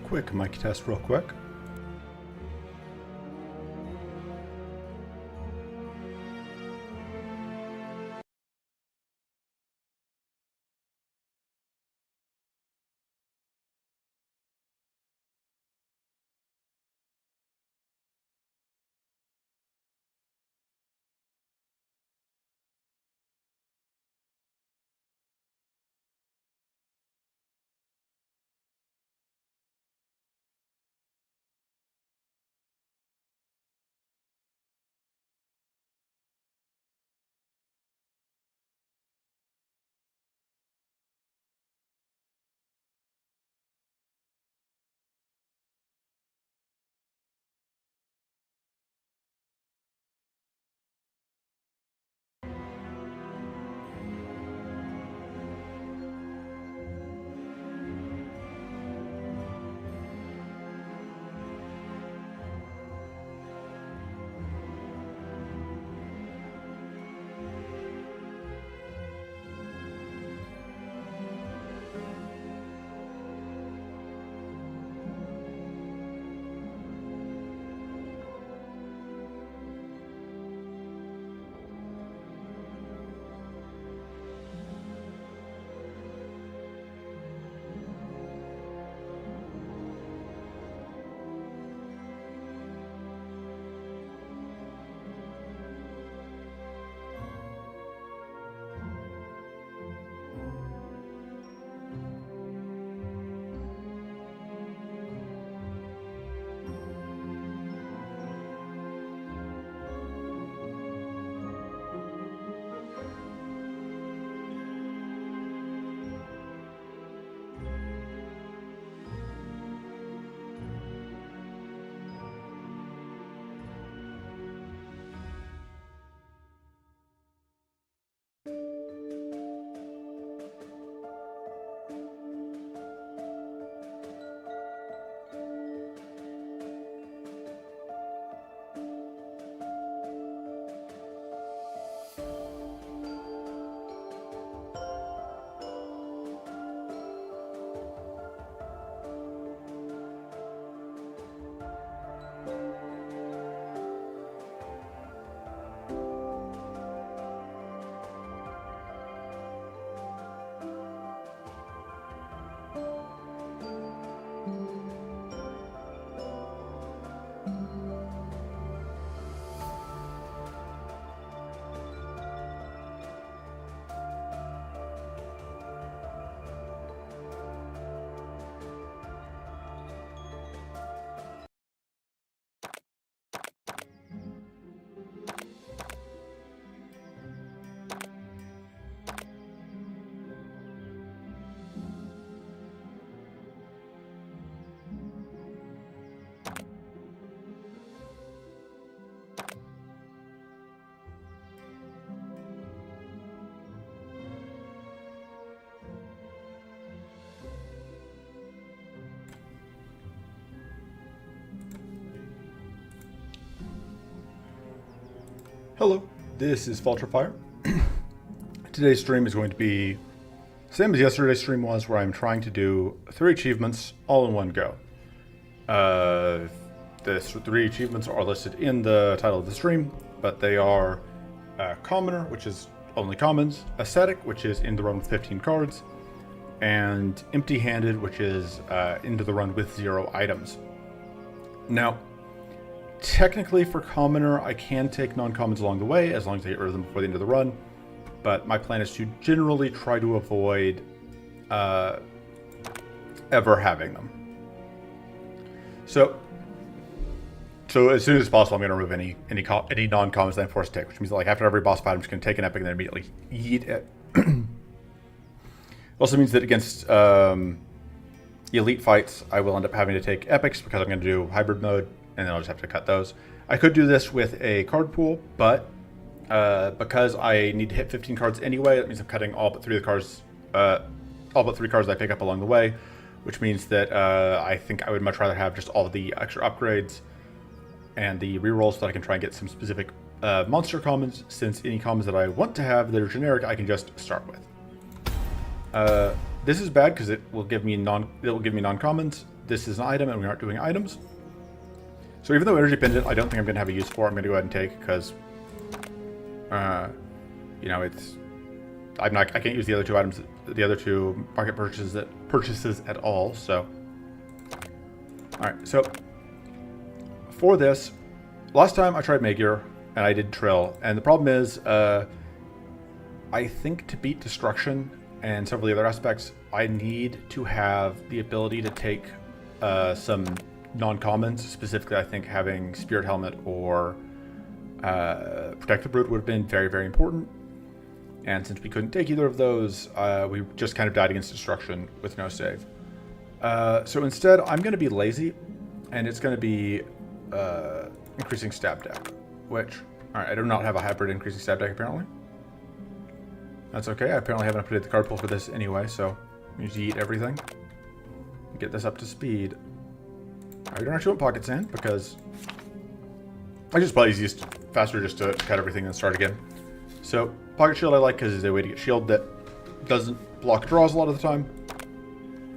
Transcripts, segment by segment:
quick mic test real quick. Hello, this is Vulturefire. Today's stream is going to be same as yesterday's stream was, where I'm trying to do 3 achievements all in one go. The 3 achievements are listed in the title of the stream, but they are Commoner, which is only commons, Ascetic, which is in the run with 15 cards, and Empty-Handed, which is into the run with 0 items. Now, technically for Commoner, I can take non-commons along the way, as long as I get rid of them before the end of the run, but my plan is to generally try to avoid ever having them. So as soon as possible, I'm going to remove any non-commons that I'm forced to take, which means that, like, after every boss fight, I'm just going to take an epic and then immediately yeet it. Also means that against elite fights, I will end up having to take epics because I'm going to do hybrid mode, and then I'll just have to cut those. I could do this with a card pool, but because I need to hit 15 cards anyway, that means I'm cutting all but 3 of the cards, all but 3 cards I pick up along the way, which means that I think I would much rather have just all of the extra upgrades and the rerolls so that I can try and get some specific monster commons, since any commons that I want to have that are generic, I can just start with. This is bad because it will give me non-commons, this is an item and we aren't doing items. So even though Energy Pendant, I don't think I'm going to have a use for, I'm going to go ahead and take because, you know, I can't use the other two items, the other two market purchases at all. So, all right. So for this, last time I tried Magyar and I did Trill, and the problem is, I think to beat Destruction and several of the other aspects, I need to have the ability to take some non-commons. Specifically, I think having Spirit Helmet or Protective Root would have been very, very important. And since we couldn't take either of those, we just kind of died against Destruction with no save. So instead, I'm going to be lazy, and it's going to be increasing stab deck, which, all right, I do not have a hybrid increasing stab deck apparently. That's okay. I apparently haven't updated the card pool for this anyway, so I need to eat everything. Get this up to speed. I don't actually want Pocket Sand because I just probably easiest faster just to cut everything and start again. So Pocket Shield I like because it's a way to get shield that doesn't block draws a lot of the time.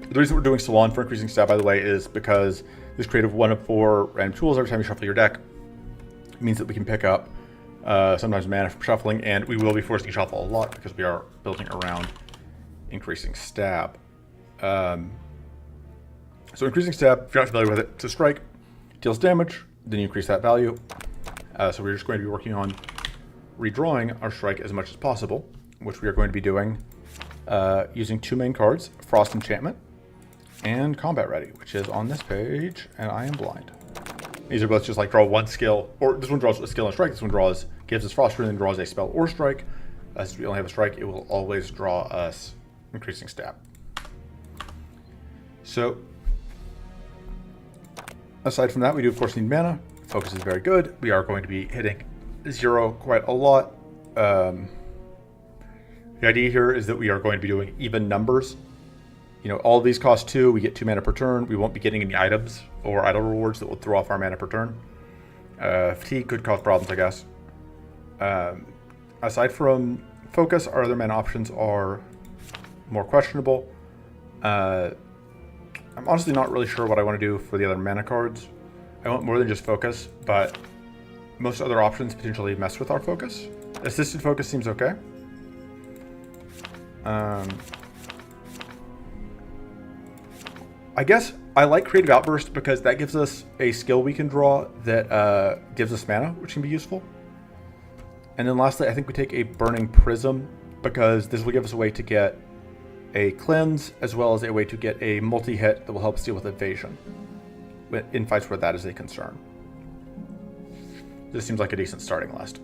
The reason we're doing Silan for increasing stab, by the way, is because this creative 1 of 4 random tools every time you shuffle your deck means that we can pick up sometimes mana from shuffling, and we will be forced to shuffle a lot because we are building around increasing stab. So increasing stab, if you're not familiar with it, to strike, deals damage, then you increase that value. So we're just going to be working on redrawing our strike as much as possible, which we are going to be doing using 2 main cards, Frost Enchantment and Combat Ready, which is on this page, and I am blind. These are both just like draw 1 skill, or this one draws a skill and strike, this one gives us Frost Rune and draws a spell or strike. Since we only have a strike, it will always draw us increasing stab. So, aside from that, we do of course need mana. Focus is very good. We are going to be hitting 0 quite a lot. The idea here is that we are going to be doing even numbers. You know, all of these cost 2. We get 2 mana per turn. We won't be getting any items or idle rewards that will throw off our mana per turn. Fatigue could cause problems, I guess. Aside from focus, our other mana options are more questionable. I'm honestly not really sure what I want to do for the other mana cards. I want more than just focus, but most other options potentially mess with our focus. Assisted focus seems okay. I guess I like Creative Outburst because that gives us a skill we can draw that gives us mana, which can be useful. And then lastly, I think we take a Burning Prism because this will give us a way to get a cleanse as well as a way to get a multi-hit that will help us deal with evasion in fights where that is a concern. This seems like a decent starting list.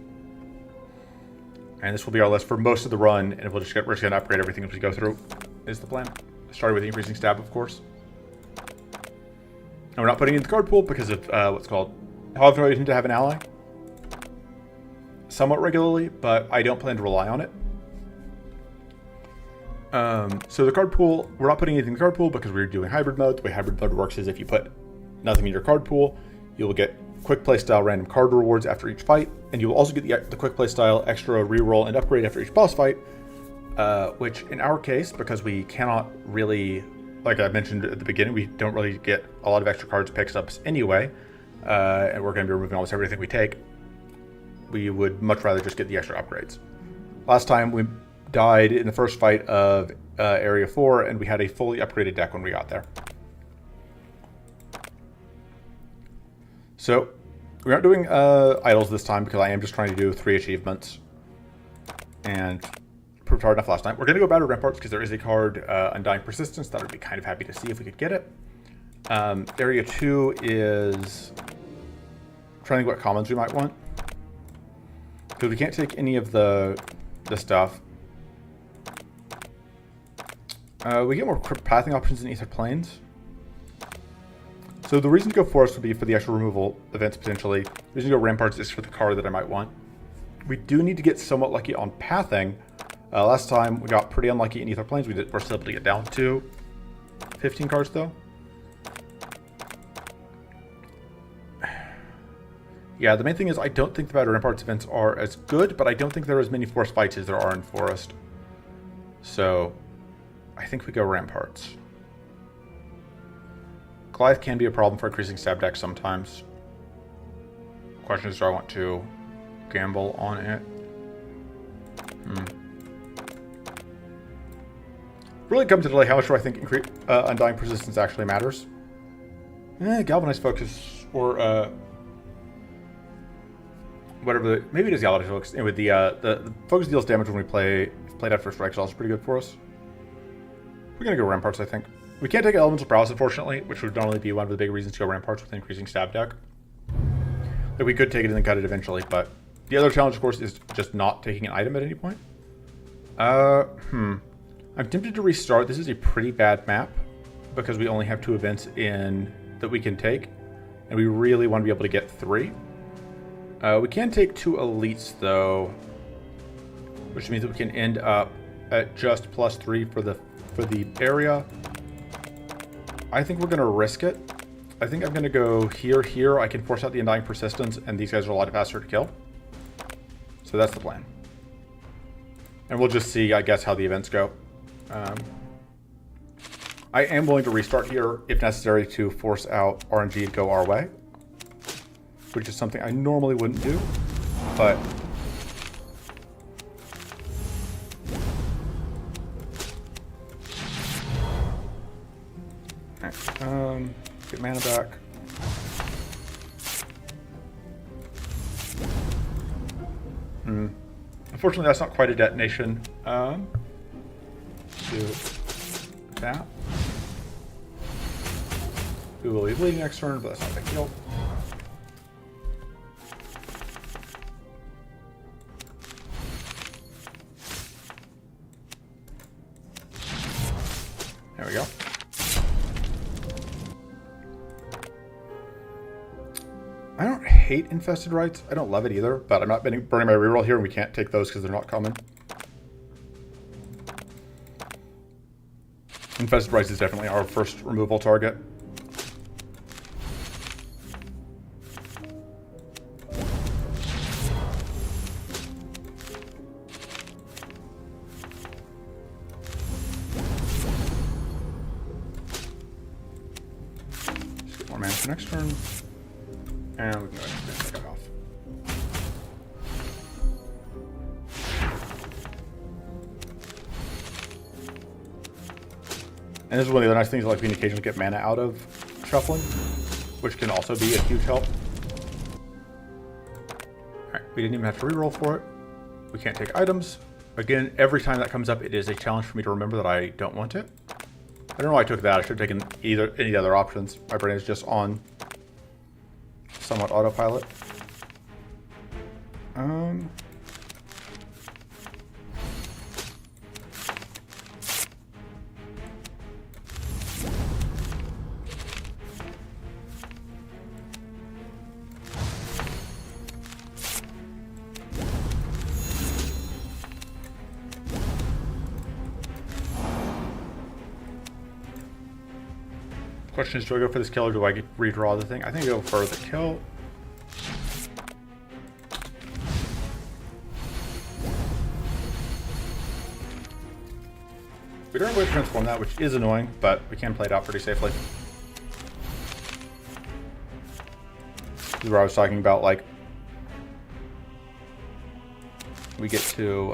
And this will be our list for most of the run, and we're just going to upgrade everything as we go through, is the plan. Starting with the increasing stab, of course. And we're not putting it in the card pool because of what's called, how often do I tend to have an ally? Somewhat regularly, but I don't plan to rely on it. So the card pool, we're not putting anything in the card pool because we're doing hybrid mode. The way hybrid mode works is if you put nothing in your card pool, you will get quick play style random card rewards after each fight, and you will also get the quick play style extra reroll and upgrade after each boss fight, which in our case, because we cannot really, like I mentioned at the beginning, we don't really get a lot of extra cards picks ups anyway, and we're going to be removing almost everything we take. We would much rather just get the extra upgrades. Last time we died in the first fight of Area 4, and we had a fully upgraded deck when we got there. So, we aren't doing idols this time because I am just trying to do 3 achievements. And proved hard enough last time. We're going to go Battered Ramparts because there is a card, Undying Persistence, that I would be kind of happy to see if we could get it. Area 2 is trying to think what commons we might want. Because we can't take any of the stuff. We get more crypt pathing options in Ether Planes. So the reason to go Forest would be for the extra removal events potentially. The reason to go Ramparts is for the card that I might want. We do need to get somewhat lucky on pathing. Last time we got pretty unlucky in Ether Planes. We're still able to get down to 15 cards though. Yeah, the main thing is I don't think the Battered Ramparts events are as good, but I don't think there are as many Forest fights as there are in Forest. So I think we go Ramparts. Goliath can be a problem for increasing stab deck sometimes. Question is, do I want to gamble on it? Really comes into like how much do I think Undying Persistence actually matters? Galvanized Focus or whatever. Maybe it is Galvanized Focus. Anyway, the focus deals damage when we played out First Strike, so that's pretty good for us. We're gonna go Ramparts, I think. We can't take Elemental Prowess, unfortunately, which would normally be one of the big reasons to go Ramparts with increasing stab deck. Like, we could take it and then cut it eventually, but the other challenge, of course, is just not taking an item at any point. I'm tempted to restart. This is a pretty bad map because we only have 2 events in that we can take, and we really want to be able to get 3. We can take 2 elites though, which means that we can end up at just +3 for the area. I think we're gonna risk it. I think I'm gonna go here. I can force out the Undying Persistence, and these guys are a lot faster to kill. So that's the plan. And we'll just see, I guess, how the events go. I am willing to restart here if necessary to force out RNG to go our way, which is something I normally wouldn't do, but get mana back. Unfortunately, that's not quite a detonation. Do that. We will be bleeding next turn, but that's not a big deal. There we go. I don't hate Infested Rites. I don't love it either, but I'm not burning my reroll here, and we can't take those because they're not common. Infested Rites is definitely our first removal target. Just get more mana for next turn. And we can go ahead and take it off. And this is one of the other nice things, like we can occasionally get mana out of shuffling, which can also be a huge help. Alright, we didn't even have to reroll for it. We can't take items. Again, every time that comes up, it is a challenge for me to remember that I don't want it. I don't know why I took that. I should have taken any other options. My brain is just on somewhat autopilot. Question is, do I go for this kill or do I redraw the thing? I think I go for the kill. We don't really transform that, which is annoying, but we can play it out pretty safely. This is where I was talking about, like, we get to,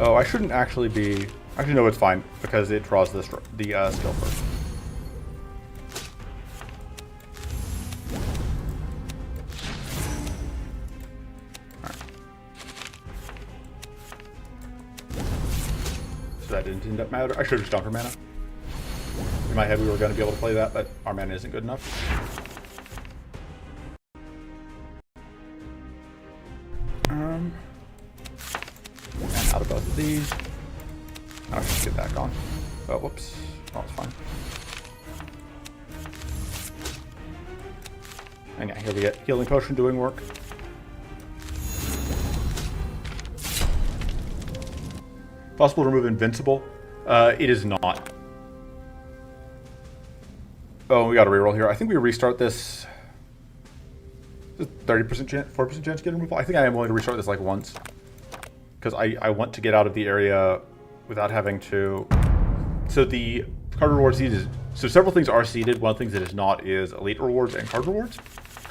oh, I shouldn't actually be... Actually, no, it's fine, because it draws the skill first. So that didn't end up matter. I should have just gone for mana. In my head, we were going to be able to play that, but our mana isn't good enough. And out of both of these. I should get that gone. Oh, whoops. Oh, it's fine. And yeah, here we get Healing Potion doing work. Possible to remove Invincible? It is not. Oh, we got a reroll here. I think we restart this. 30% chance, 4% chance to get removal. I think I am willing to restart this like once. because I want to get out of the area without having to. So the card reward seed is, so several things are seeded. One of the things that is not is elite rewards and card rewards.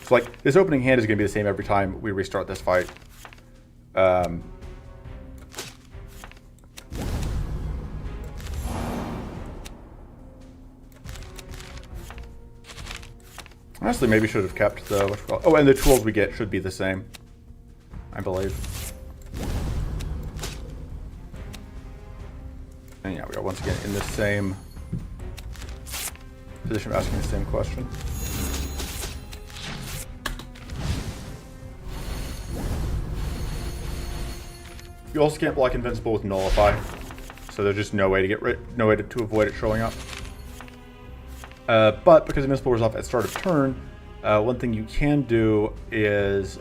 So like this opening hand is going to be the same every time we restart this fight. Honestly, maybe should have kept the, oh, and the tools we get should be the same, I believe. And yeah, we are once again in the same position of asking the same question. You also can't block Invincible with Nullify, so there's just no way to get no way to avoid it showing up. But because Invincible was off at start of turn, one thing you can do is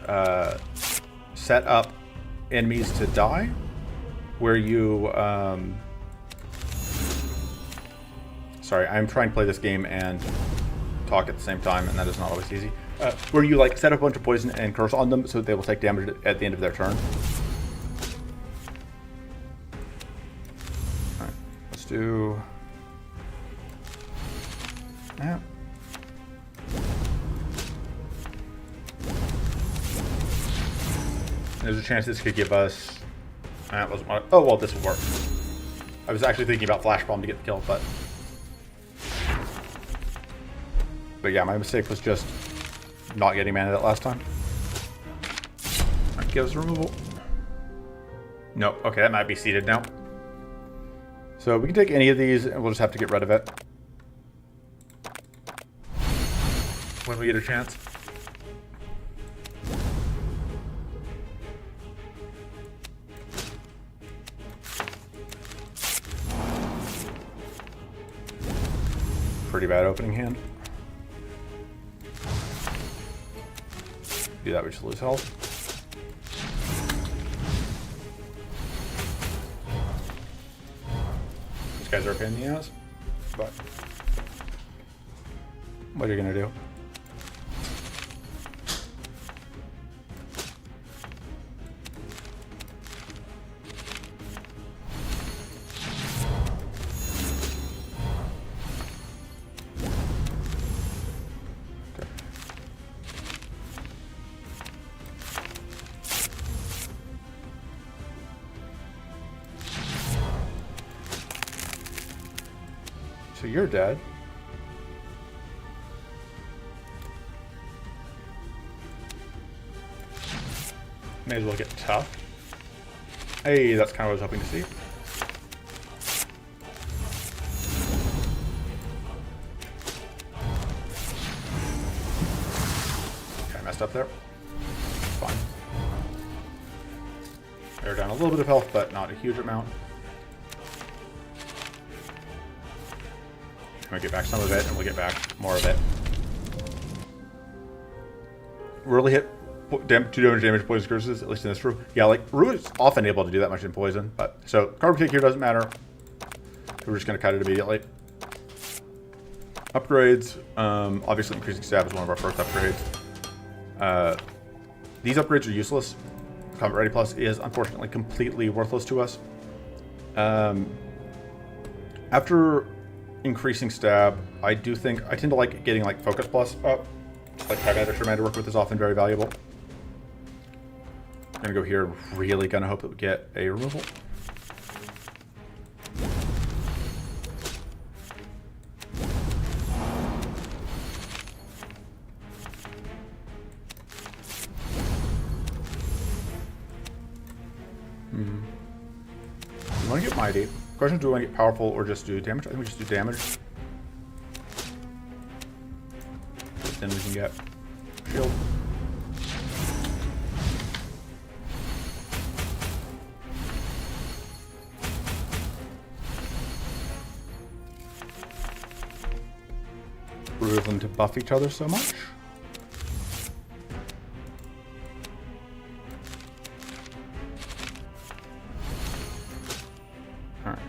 set up enemies to die, where you... sorry, I'm trying to play this game and talk at the same time, and that is not always easy. Where you like set up a bunch of poison and curse on them so that they will take damage at the end of their turn. Alright, let's do... Yeah. There's a chance this could give us... oh, well, this will work. I was actually thinking about Flash Bomb to get the kill, but... But yeah, my mistake was just not getting mana that last time. Alright, give us removal. No, okay, that might be seated now. So we can take any of these, and we'll just have to get rid of it when we get a chance. Pretty bad opening hand. Do that, we just lose health. These guys are a pain in the ass, but what are you gonna do? So you're dead. May as well get tough. Hey, that's kind of what I was hoping to see. Okay, I messed up there. Fine. They're down a little bit of health, but not a huge amount. We'll get back some of it, and we'll get back more of it. Really hit 2 damage poison curses, at least in this brew. Yeah, like, Rue is often able to do that much in poison, but... So, carbon kick here doesn't matter. We're just going to cut it immediately. Upgrades. Obviously, increasing stab is one of our first upgrades. These upgrades are useless. Combat Ready Plus is, unfortunately, completely worthless to us. After... increasing stab, I tend to like getting like focus plus up. Like having that extra mana to work with is often very valuable. I'm gonna go here and really gonna hope that we get a removal. You want to get mighty. Question, do we want to get powerful or just do damage? I think we just do damage. Then we can get shield. We're willing to buff each other so much. Alright.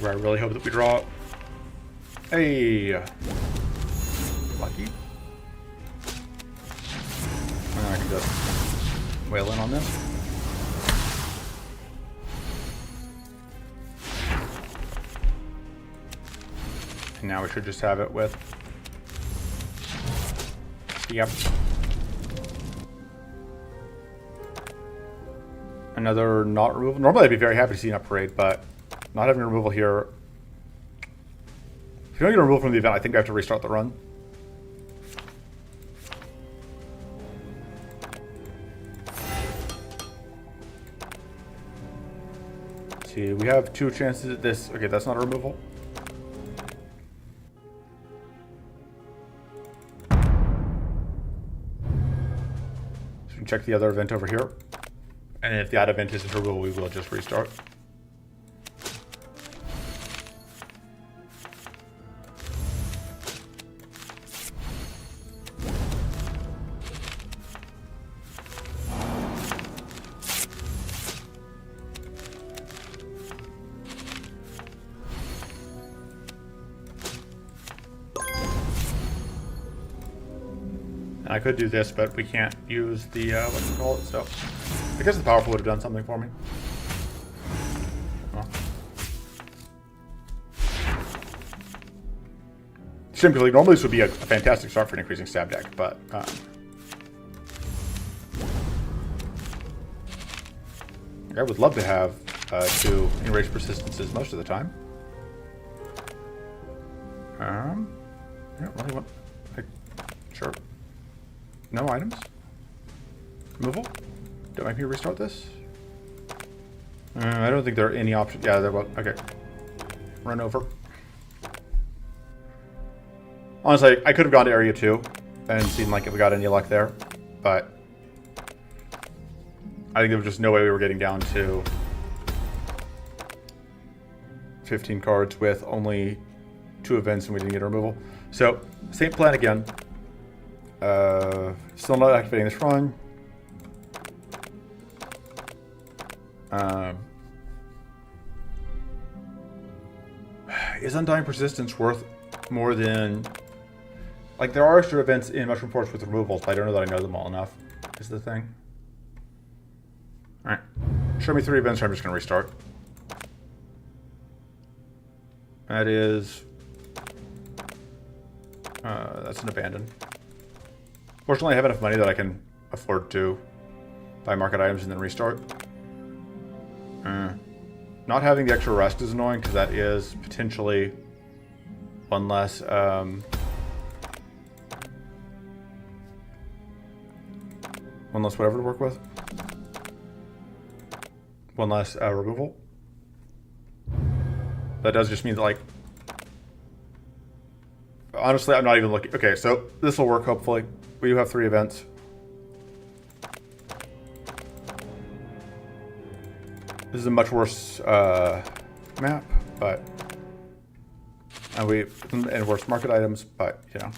where I really hope that we draw. Hey, lucky. And I can just whale in on this. And now we should just have it with. Yep. Another not removal. Normally I'd be very happy to see an upgrade, but not having a removal here. If you don't get a removal from the event, I think I have to restart the run. Let's see, we have 2 chances at this. Okay, that's not a removal. So we can check the other event over here. And if that event isn't a removal, we will just restart. I could do this, but we can't use the, what do you call it, so. I guess the powerful would have done something for me. Oh. Simply, normally this would be a fantastic start for an increasing stab deck, but, I would love to have 2 enrage persistences most of the time. I don't really want, sure. No items. Removal. Don't make me restart this. I don't think there are any options. Yeah, there was. Okay. Run over. Honestly, I could have gone to area 2 and seen like if we got any luck there, but I think there was just no way we were getting down to 15 cards with only 2 events and we didn't get a removal. So, same plan again. Still not activating this run. Is Undying Persistence worth more than... Like, there are extra events in Mushroom Forest with removals, but I don't know that I know them all enough, is the thing. Alright. Show me 3 events, or I'm just going to restart. That is... that's an abandon. Fortunately, I have enough money that I can afford to buy market items and then restart. Not having the extra rest is annoying because that is potentially one less whatever to work with. One less removal. That does just mean that, like, honestly, I'm not even looking. Okay, so this will work hopefully. We do have 3 events. This is a much worse map, but and worse market items, but you know.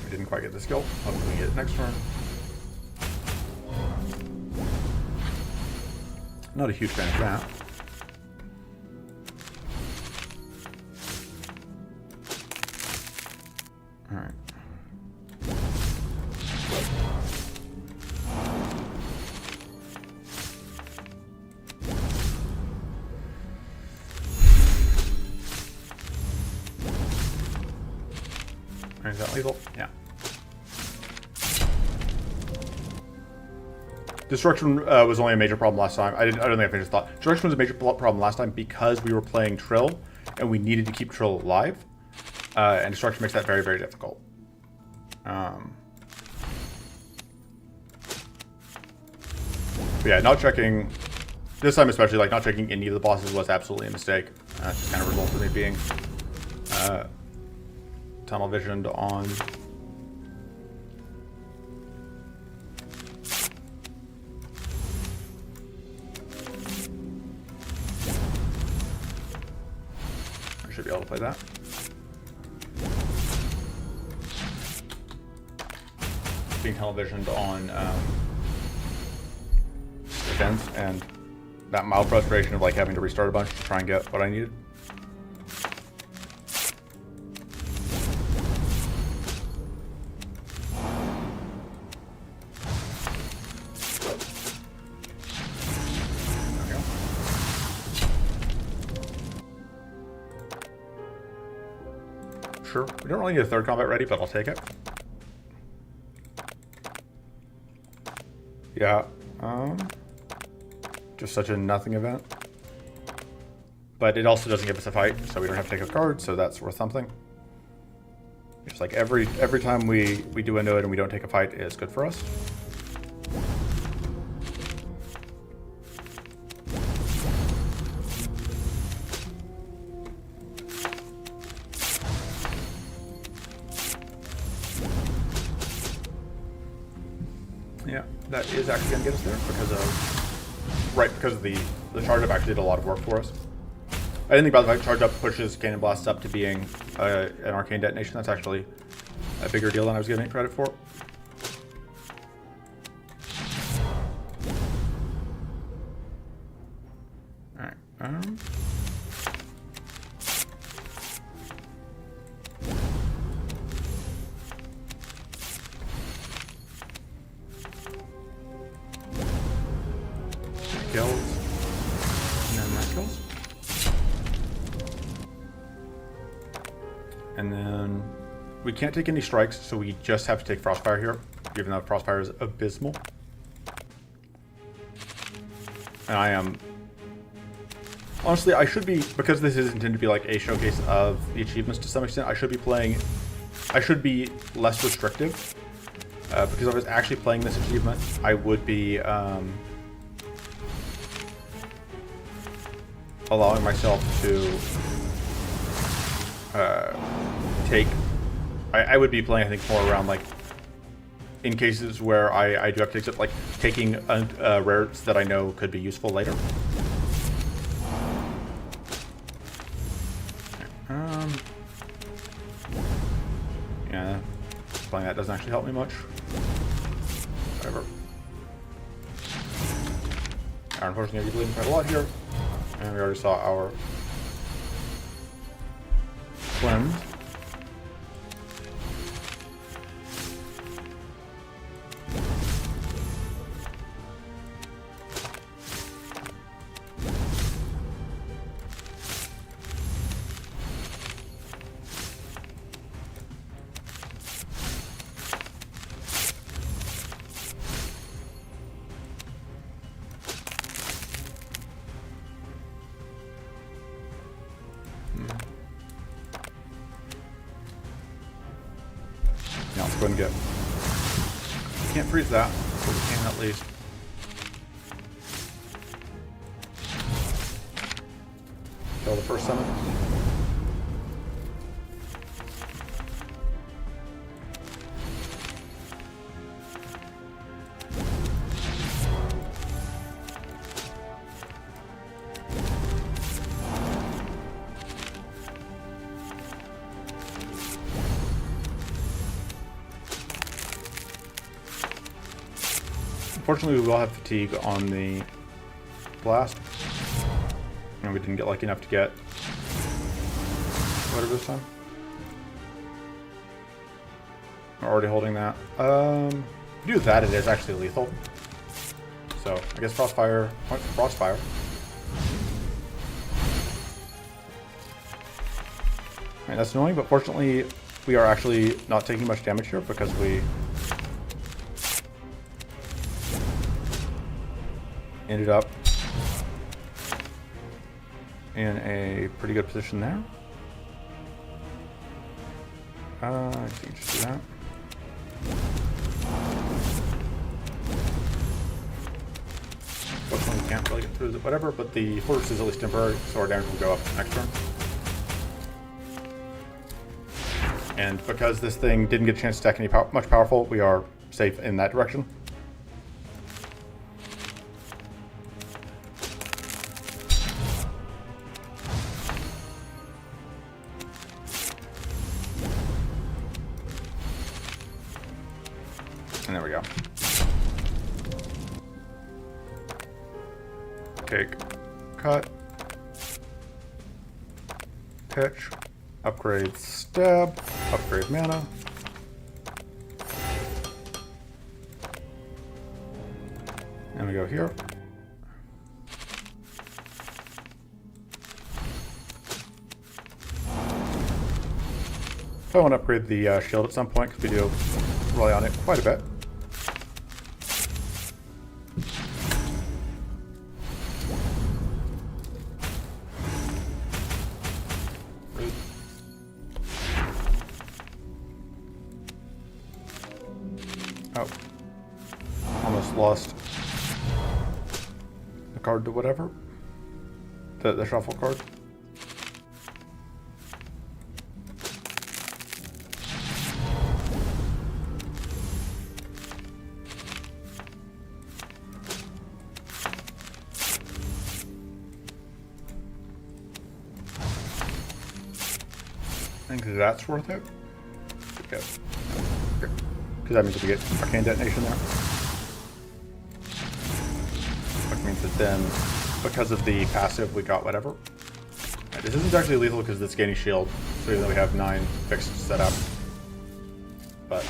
We didn't quite get the skill. Hopefully we get it next turn. Not a huge fan of that. Alright. Is that lethal? Yeah. Destruction was only a major problem last time. I don't think I finished thought. Destruction was a major problem last time because we were playing Trill and we needed to keep Trill alive. And Destruction makes that very, very difficult. But yeah, not checking this time especially, like not checking any of the bosses was absolutely a mistake. Just kind of resulted in me being tunnel visioned on. that. Being televisioned on events, and that mild frustration of like having to restart a bunch to try and get what I needed. Sure, we don't really need a third combat ready, but I'll take it. Yeah, just such a nothing event. But it also doesn't give us a fight, so we don't have to take a card, so that's worth something. Just like every time we do into it and we don't take a fight is good for us. Yeah, that is actually going to get us there because of the charge up actually did a lot of work for us. I didn't think about the fact charge up pushes Cannon Blast up to being an arcane detonation. That's actually a bigger deal than I was giving it credit for. Alright, kills. And then that kills. And then we can't take any strikes, so we just have to take Frostfire here, even though Frostfire is abysmal. And I am... Honestly, I should be, because this is intended to be like a showcase of the achievements to some extent, I should be less restrictive. Because if I was actually playing this achievement, I would be allowing myself to take... I would be playing, I think, more around, like, in cases where I do have to accept, like, taking rares that I know could be useful later. Yeah, playing that doesn't actually help me much. Whatever. Unfortunately, I'll be bleeding quite a lot here. And we already saw our cleanse. Yeah, let's go ahead and get... Can't freeze that, but we can at least. Kill the first summon. Unfortunately, we will have fatigue on the blast. And we didn't get lucky enough to get whatever this time. We're already holding that. Do that, it is actually lethal. So I guess Frostfire. Frostfire. Alright, that's annoying, but fortunately we are actually not taking much damage here because we ended up in a pretty good position there. I think just do that. Fortunately, we can't really get through it, whatever, but the force is at least temporary, so our damage will go up next turn. And because this thing didn't get a chance to attack any much powerful, we are safe in that direction. And there we go. Take, cut, pitch, upgrade stab, upgrade mana. And we go here. I want to upgrade the shield at some point because we do rely on it quite a bit. Oh. Almost lost the card to whatever. The shuffle card. I think that's worth it. Okay. Because that means that we get arcane detonation there. Which means that then, because of the passive, we got whatever. Right, this isn't actually lethal because it's gaining shield, so even though we have 9 fixed set up. But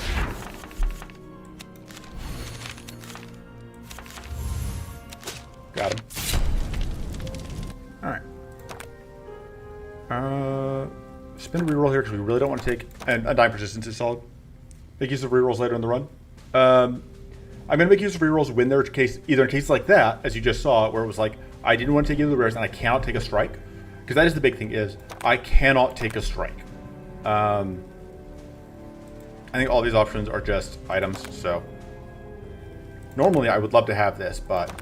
got him. Alright. Spin reroll here because we really don't want to take and Undying Persistence is solid. Make use of rerolls later in the run. I'm going to make use of rerolls when there's either in cases like that, as you just saw, where it was like, I didn't want to take either of the rares and I cannot take a strike. Because that is the big thing is, I cannot take a strike. I think all these options are just items, so. Normally I would love to have this, but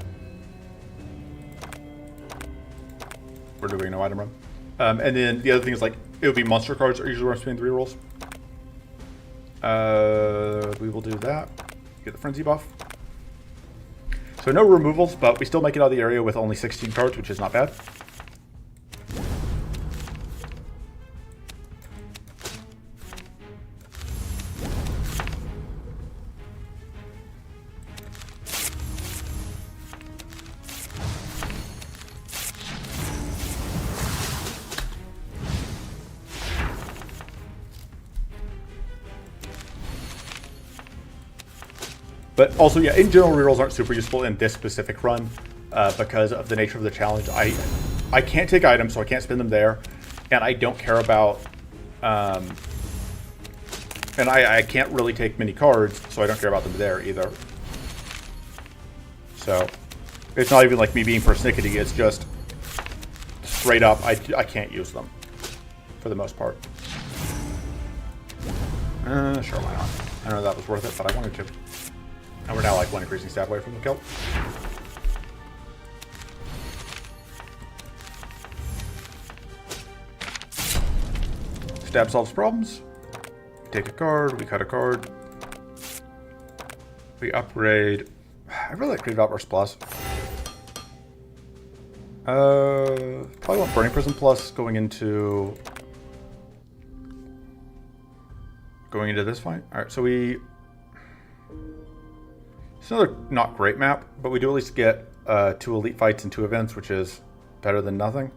we're doing no item run. And then the other thing is like, it would be monster cards are usually where I'm spinning the rerolls. We will do that. Get the frenzy buff. So no removals, but we still make it out of the area with only 16 cards, which is not bad. But also, yeah, in general, rerolls aren't super useful in this specific run because of the nature of the challenge. I can't take items, so I can't spin them there, and I don't care about, and I can't really take many cards, so I don't care about them there either. So it's not even like me being persnickety, it's just straight up, I can't use them for the most part. Sure, why not? I know that was worth it, but I wanted to. And we're now like 1 increasing stab away from the kill. Stab solves problems. We take a card, we cut a card. We upgrade. I really like Creative Outburst Plus. Probably want Burning Prism Plus going into this fight. Alright, so we. It's another not great map, but we do at least get 2 elite fights and 2 events, which is better than nothing.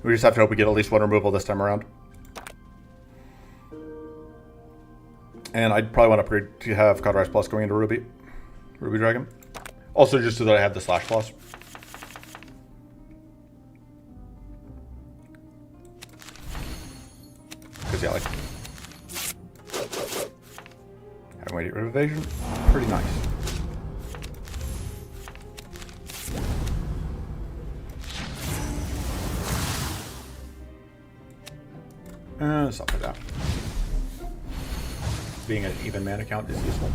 We just have to hope we get at least 1 removal this time around. And I'd probably want to upgrade to have Cauterize Plus going into Ruby Dragon. Also just so that I have the Slash Plus. Because yeah, like having way to get rid of evasion, pretty nice. Stuff like that. Being an even mana count is useful.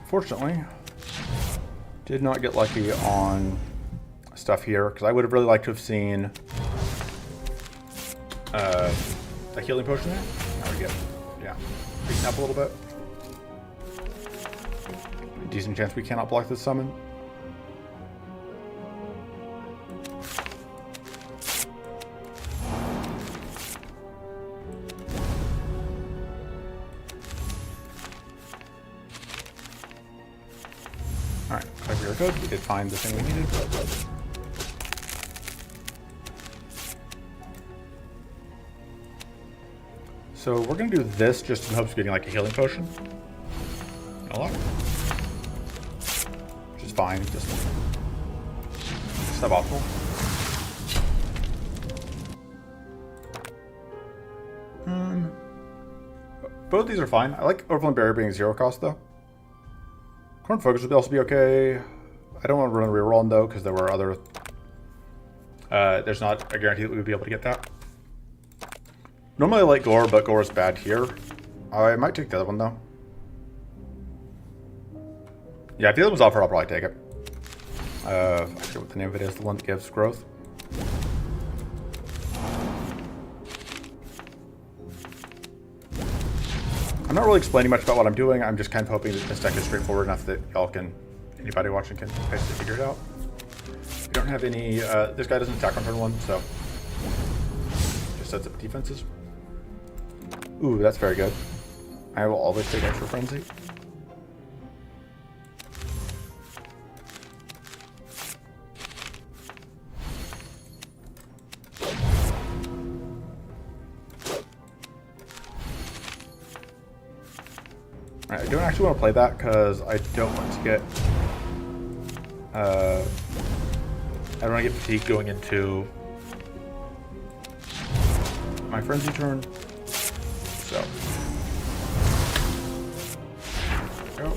Fortunately, did not get lucky on stuff here, because I would have really liked to have seen a healing potion there. Now we get yeah, beaten up a little bit. Decent chance we cannot block this summon. Alright, we are good. We did find the thing we needed. So we're going to do this just in hopes of getting like a healing potion. No luck. Which is fine, just suboptimal. Both these are fine. I like Overland Barrier being 0 cost though. Corn Focus would also be okay. I don't want to run a reroll though, because there were other... there's not a guarantee that we would be able to get that. Normally I like Gore, but Gore is bad here. I might take the other one though. Yeah, if the other one's offered, I'll probably take it. I forget what the name of it is, the one that gives growth. I'm not really explaining much about what I'm doing. I'm just kind of hoping that this deck is straightforward enough that y'all can, anybody watching can basically figure it out. We don't have any, this guy doesn't attack on turn 1, so just sets up defenses. Ooh, that's very good. I will always take extra frenzy. Alright, I don't actually want to play that because I don't want to get I don't want to get fatigue going into my frenzy turn. So go.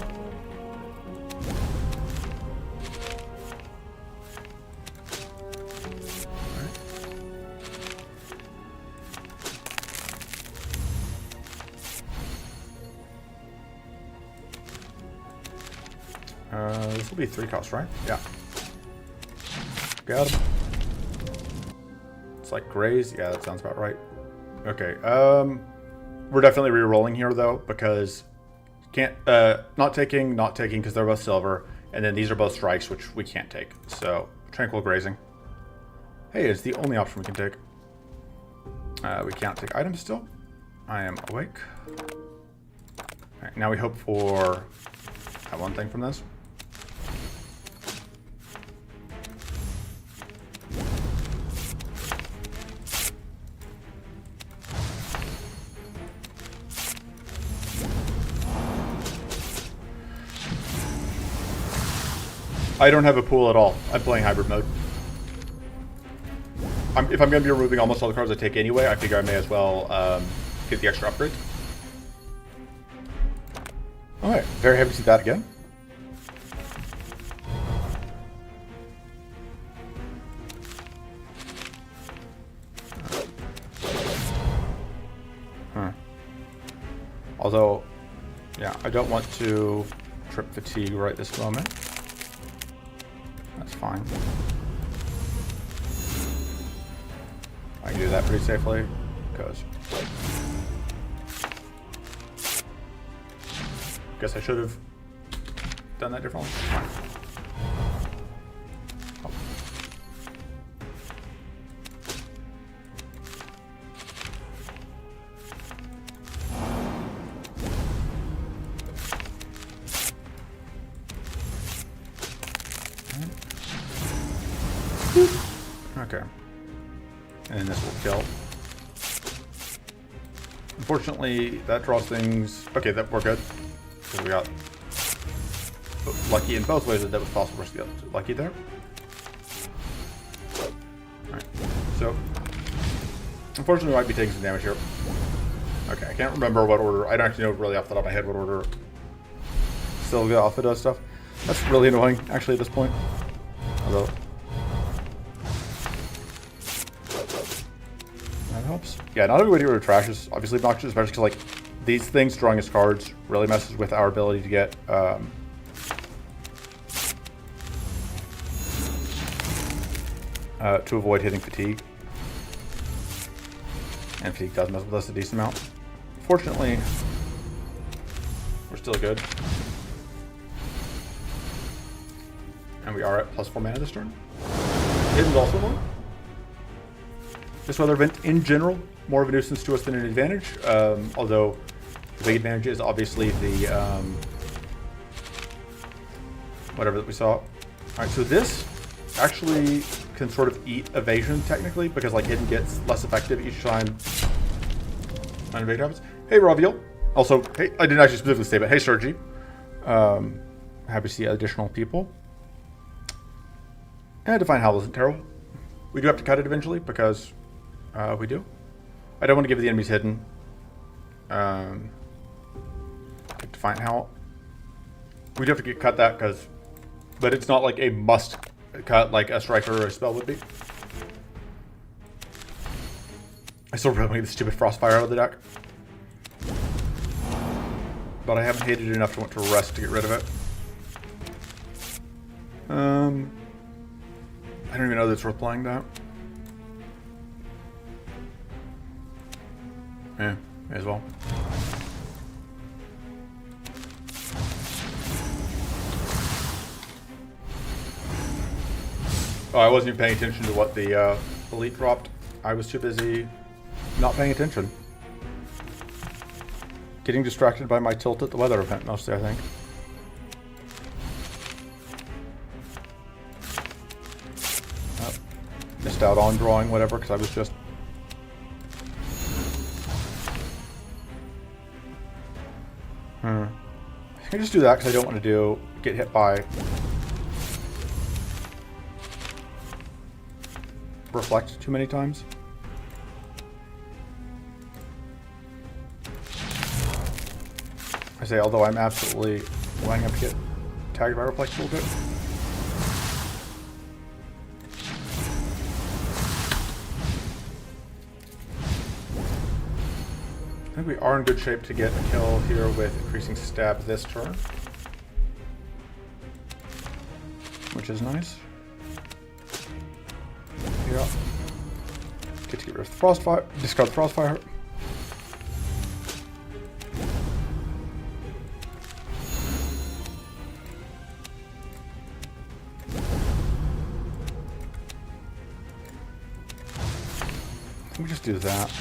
This will be 3 cost, right? Yeah. Got him. It's like Graze. Yeah, that sounds about right. Okay. We're definitely re-rolling here though, because can't not taking because they're both silver, and then these are both strikes, which we can't take. So Tranquil Grazing. Hey, it's the only option we can take. We can't take items still. I am awake. Alright, now we hope for that one thing from this. I don't have a pool at all. I'm playing hybrid mode. If I'm going to be removing almost all the cards I take anyway, I figure I may as well get the extra upgrade. Alright, very happy to see that again. Although, yeah, I don't want to trip fatigue right this moment. That's fine. I can do that pretty safely, because guess I should have done that differently. Fine. Oh. Okay. And this will kill. Unfortunately, that draws things... Okay, that we're good. Because we got lucky in both ways that was possible for us to get lucky there. Alright. So, unfortunately, we might be taking some damage here. Okay, I can't remember what order. I don't actually know really off the top of my head what order Sylvia Alpha does stuff. That's really annoying, actually, at this point. Although... that helps. Yeah, not every way to get rid of trash is obviously obnoxious, especially because, like, these things drawing us cards really messes with our ability to get to avoid hitting fatigue. And fatigue does mess with us a decent amount. Fortunately, we're still good. And we are at +4 mana this turn. Hidden's also low. This weather event, in general, more of a nuisance to us than an advantage. Although the big advantage is obviously the whatever that we saw. All right, so this actually can sort of eat evasion technically, because like Hidden gets less effective each time an evasion happens. Hey, Raviel. Also, hey, I didn't actually specifically say, but hey, Sergi. Happy to see additional people. And Divine Howl isn't terrible. We do have to cut it eventually because we do. I don't want to give the enemies Hidden. Divine Howl. We do have to cut that because, but it's not like a must cut like a striker or a spell would be. I still really need the stupid Frostfire out of the deck. But I haven't hated it enough to want to rest to get rid of it. I don't even know that it's worth playing that. Yeah, may as well. Oh, I wasn't even paying attention to what the elite dropped. I was too busy not paying attention. Getting distracted by my tilt at the weather event mostly, I think. Missed out on drawing whatever because I was just... I can just do that because I don't want to get hit by Reflect too many times. I say, although I'm absolutely lining up to get tagged by Reflect a little bit. I think we are in good shape to get a kill here with increasing stab this turn, which is nice. Yeah. Get to get rid of the Frostfire, discard the Frostfire. Let me just do that.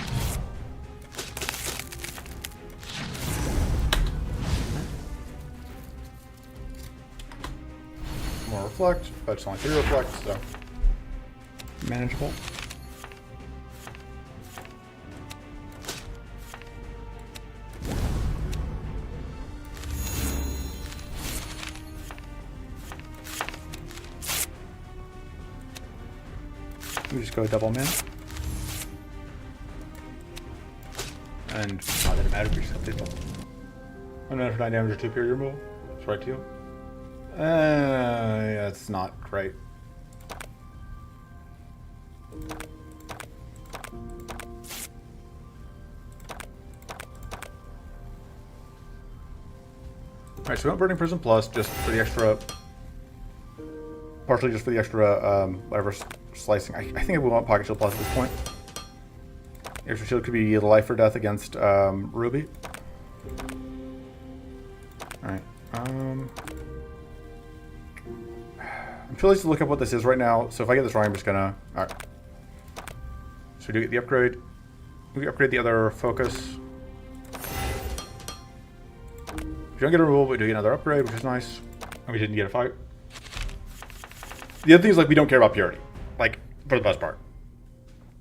More Reflect, but it's only 3 Reflect, so manageable. We just go double mana. And not that it matters, we just have to double. 1 for 9 damage or 2 period removal. That's right to you. Yeah, it's not great. Alright, so we want Burning Prison Plus just for the extra, partially just for the extra, whatever, slicing. I think I would want Pocket Shield Plus at this point. Extra Shield could be the life or death against Ruby. Alright, I'm curious to look up what this is right now, so if I get this wrong, I'm just gonna... Alright. So we do get the upgrade. We upgrade the other focus. We don't get a removal, but we do get another upgrade, which is nice. And we didn't get a fight. The other thing is, like, we don't care about purity. Like, for the most part.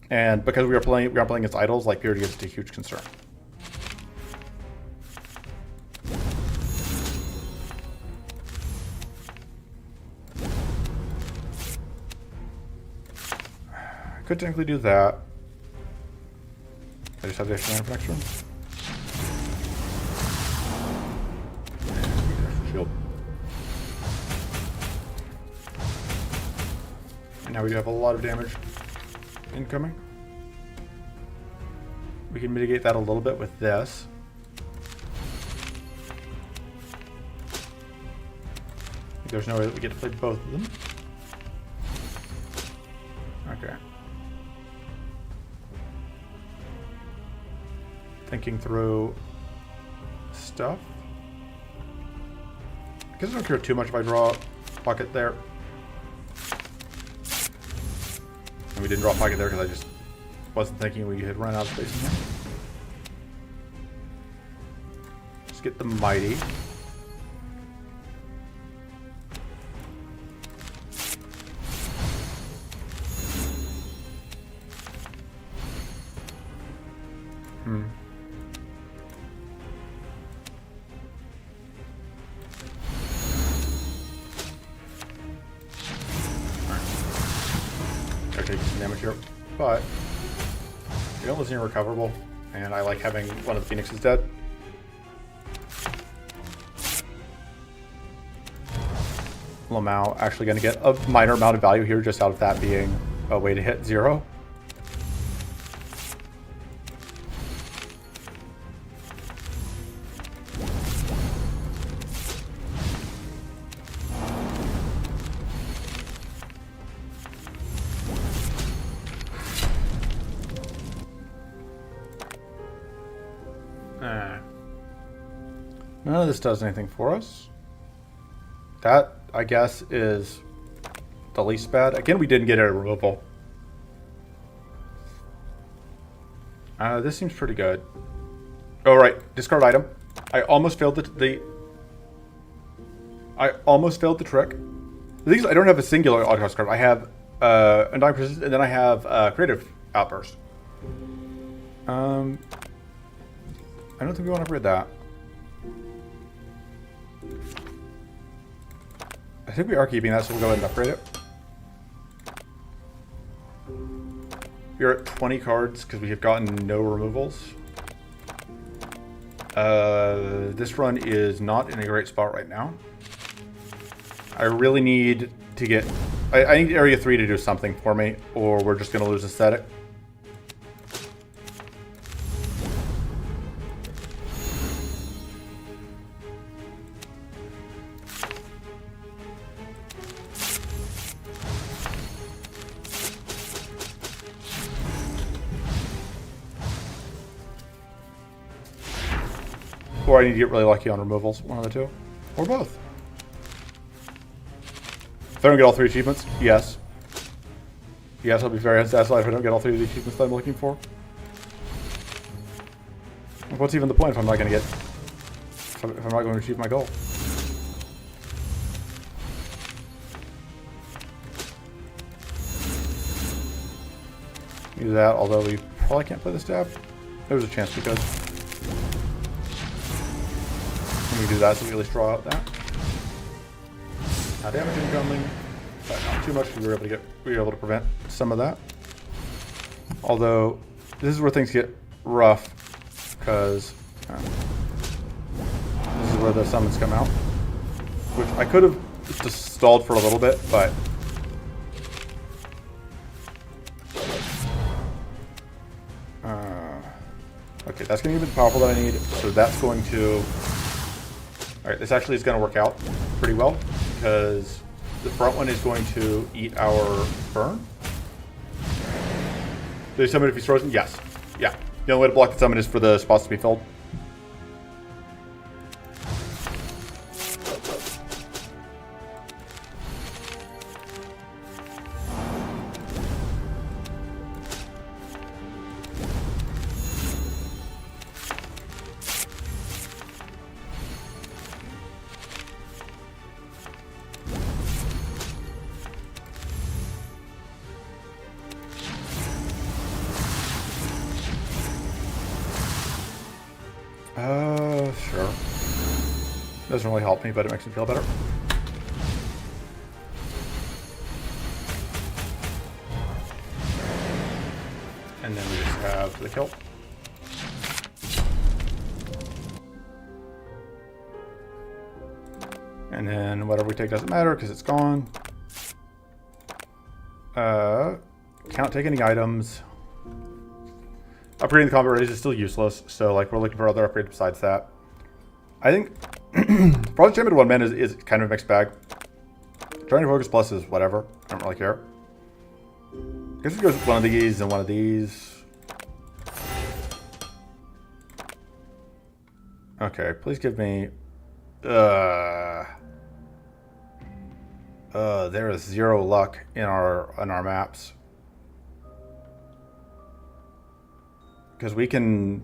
And because we aren't playing against idols, like, purity is a huge concern. I could technically do that. I just have the extra mana for next turn. Shield. And now we do have a lot of damage incoming. We can mitigate that a little bit with this. There's no way that we get to play both of them. Okay. Thinking through stuff. I guess I don't care too much if I draw a pocket there. And we didn't draw a pocket there because I just wasn't thinking we had run out of space in here. Let's get the Mighty. Gotta take some damage here, but we don't lose any recoverable, and I like having one of the Phoenixes dead. Lamau actually going to get a minor amount of value here just out of that being a way to hit 0. None of this does anything for us. That, I guess, is the least bad. Again, we didn't get a removal. This seems pretty good. Oh, right. Discard item. I almost failed I almost failed the trick. The thing is, I don't have a singular autocross card. I have Undying Persistence, and then I have Creative Outburst. I don't think we want to upgrade that. I think we are keeping that, so we'll go ahead and upgrade it. We're at 20 cards because we have gotten no removals. This run is not in a great spot right now. I really need to get... I need Area 3 to do something for me, or we're just going to lose Ascetic. Or I need to get really lucky on removals. One of the two. Or both. If I don't get all 3 achievements, yes. Yes, I'll be very unsatisfied if I don't get all 3 of the achievements that I'm looking for. What's even the point if I'm not going to get... if I'm not going to achieve my goal? Do that, although we probably can't play the stab. There's a chance we could. We do that so we at least draw out that. Now damage incoming, but not too much because we were able to prevent some of that. Although this is where things get rough because this is where the summons come out, which I could have just stalled for a little bit, but okay, that's going to give me the powerful that I need. So that's going to. Alright, this actually is going to work out pretty well, because the front one is going to eat our burn. Did he summon if he's frozen? Yes. Yeah. The only way to block the summon is for the spots to be filled. Sure. Doesn't really help me, but it makes me feel better. And then we just have the kill. And then whatever we take doesn't matter because it's gone. Can't take any items. Upgrading the combat raise is still useless, so like we're looking for other upgrades besides that. I think Frozen Champion 1 man is kind of a mixed bag. Trying to focus plus is whatever. I don't really care. I guess we go with one of these and one of these. Okay, please give me... there is 0 luck in our maps. Because we can...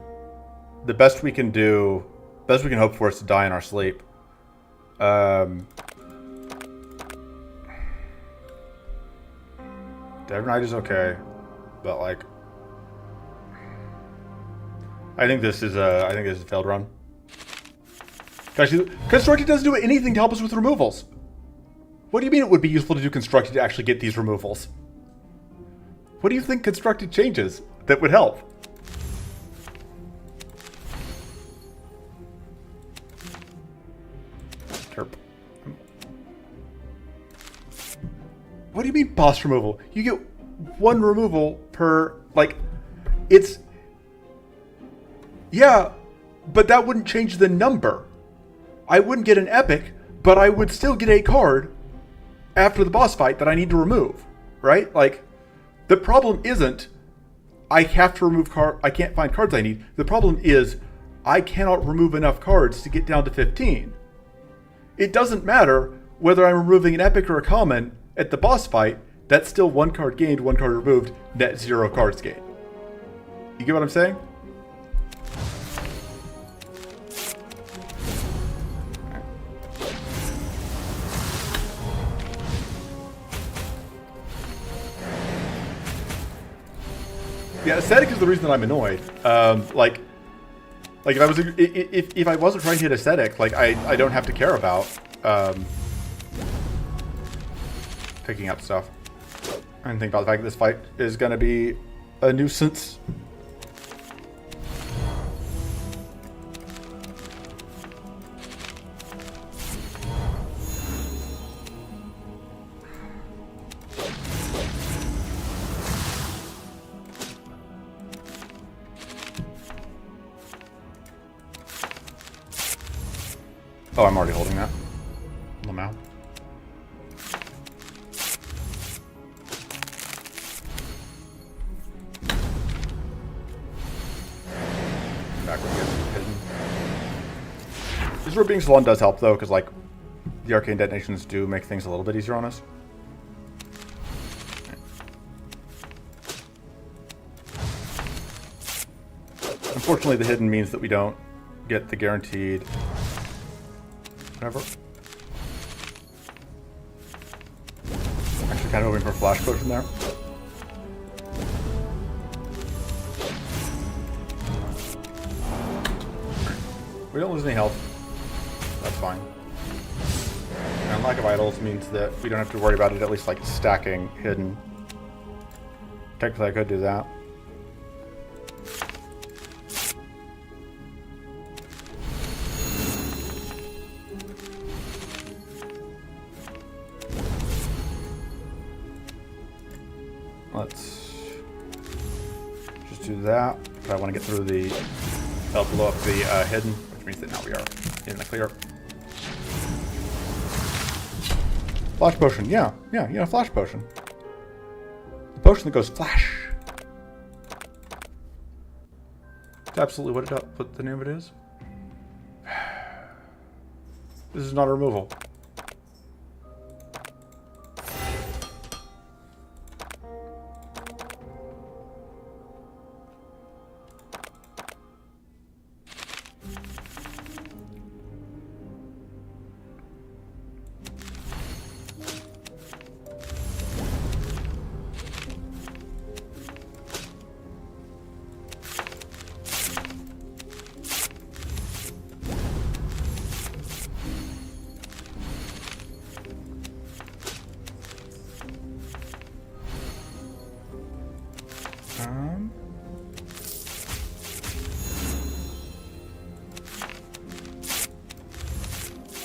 The best we can do... Best we can hope for is to die in our sleep. Dead Knight is okay. But, like... I think this is a failed run. Actually, Constructed doesn't do anything to help us with removals. What do you mean it would be useful to do Constructed to actually get these removals? What do you think Constructed changes that would help? Terp. What do you mean boss removal? You get 1 removal per, like, it's... Yeah, but that wouldn't change the number. I wouldn't get an epic, but I would still get a card after the boss fight that I need to remove, right? Like, the problem isn't I have to remove I can't find cards I need. The problem is I cannot remove enough cards to get down to 15. It doesn't matter whether I'm removing an epic or a common at the boss fight. That's still 1 card gained, 1 card removed, net 0 cards gained. You get what I'm saying? Yeah, Ascetic is the reason that I'm annoyed. Like if I wasn't trying to hit Ascetic, like I don't have to care about picking up stuff. I didn't think about the fact that this fight is going to be a nuisance. Oh, I'm already holding that. Lamau. Back when you get hidden. This is where being Silan does help, though, because, like, the arcane detonations do make things a little bit easier on us. Unfortunately, the hidden means that we don't get the guaranteed... Whatever. Actually, kind of hoping for a flash potion there. We don't lose any health. That's fine. And lack of idols means that we don't have to worry about it, at least like stacking hidden. Technically, I could do that. Let's just do that. But I want to get through the... Help blow up the hidden, which means that now we are in the clear. Flash potion, yeah, flash potion. The potion that goes flash. It's absolutely what the name of it is. This is not a removal.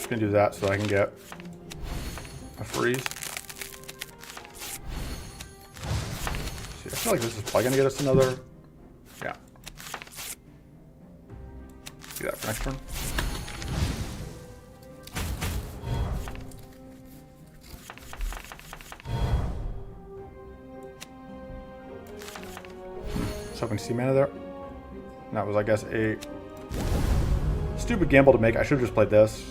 Can do that so I can get a freeze. See, I feel like this is probably gonna get us another. Yeah. Do that for next turn. Just hoping to see mana there. And that was, I guess, a Stupid gamble to make. I should have just played this.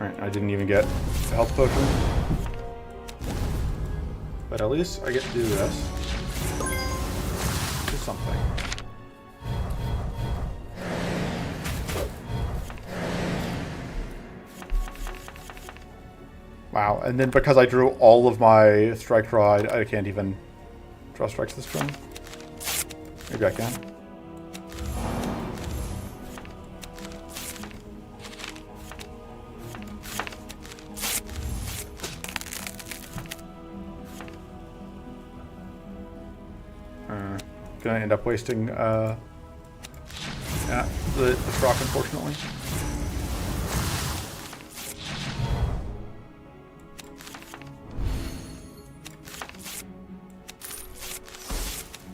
Alright, I didn't even get a health potion. But at least I get to do this. Do something. Wow, and then because I drew all of my strike draw, I can't even draw strikes this turn. Maybe I can. Gonna end up wasting the shock, unfortunately.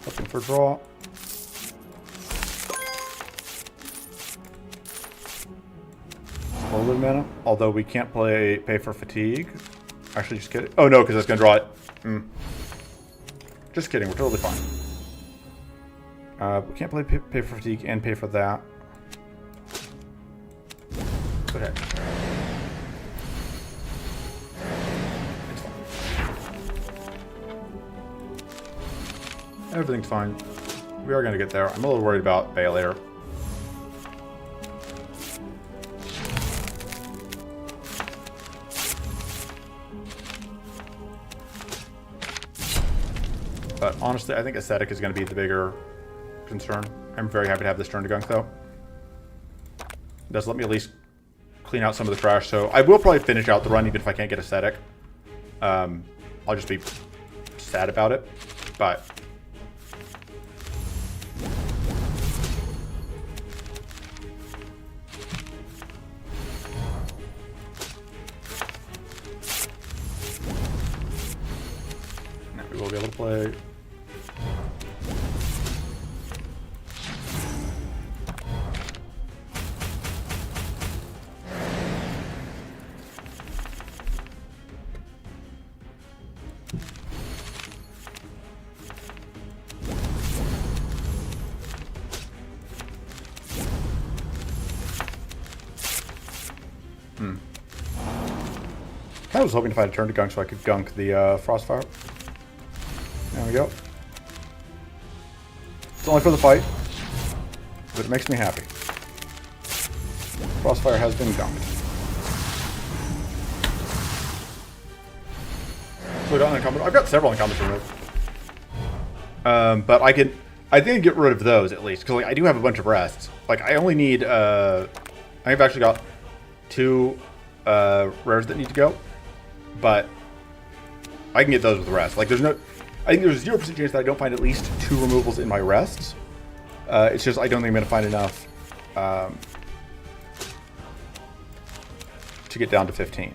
Looking for draw. A little mana, although we can't pay for fatigue. Actually, just kidding. Oh no, because that's gonna draw it. Just kidding. We're totally fine. We can't pay for fatigue and pay for that. Okay. It's fine. Everything's fine. We are going to get there. I'm a little worried about Bay later. But honestly, I think Ascetic is going to be the bigger concern. I'm very happy to have this turn to gunk, though. It does let me at least clean out some of the trash, so I will probably finish out the run even if I can't get Ascetic. I'll just be sad about it, but... now we will be able to play... I was hoping to find a turn to gunk so I could gunk the Frostfire. There we go. It's only for the fight, but it makes me happy. Frostfire has been gunked. So I got an incumbent. I've got several incumbents removed. But I think I can get rid of those at least, because like, I do have a bunch of rests. Like I only need I've actually got 2 rares that need to go. But I can get those with rest. Like, I think there's a 0% chance that I don't find at least 2 removals in my rests. It's just I don't think I'm going to find enough to get down to 15.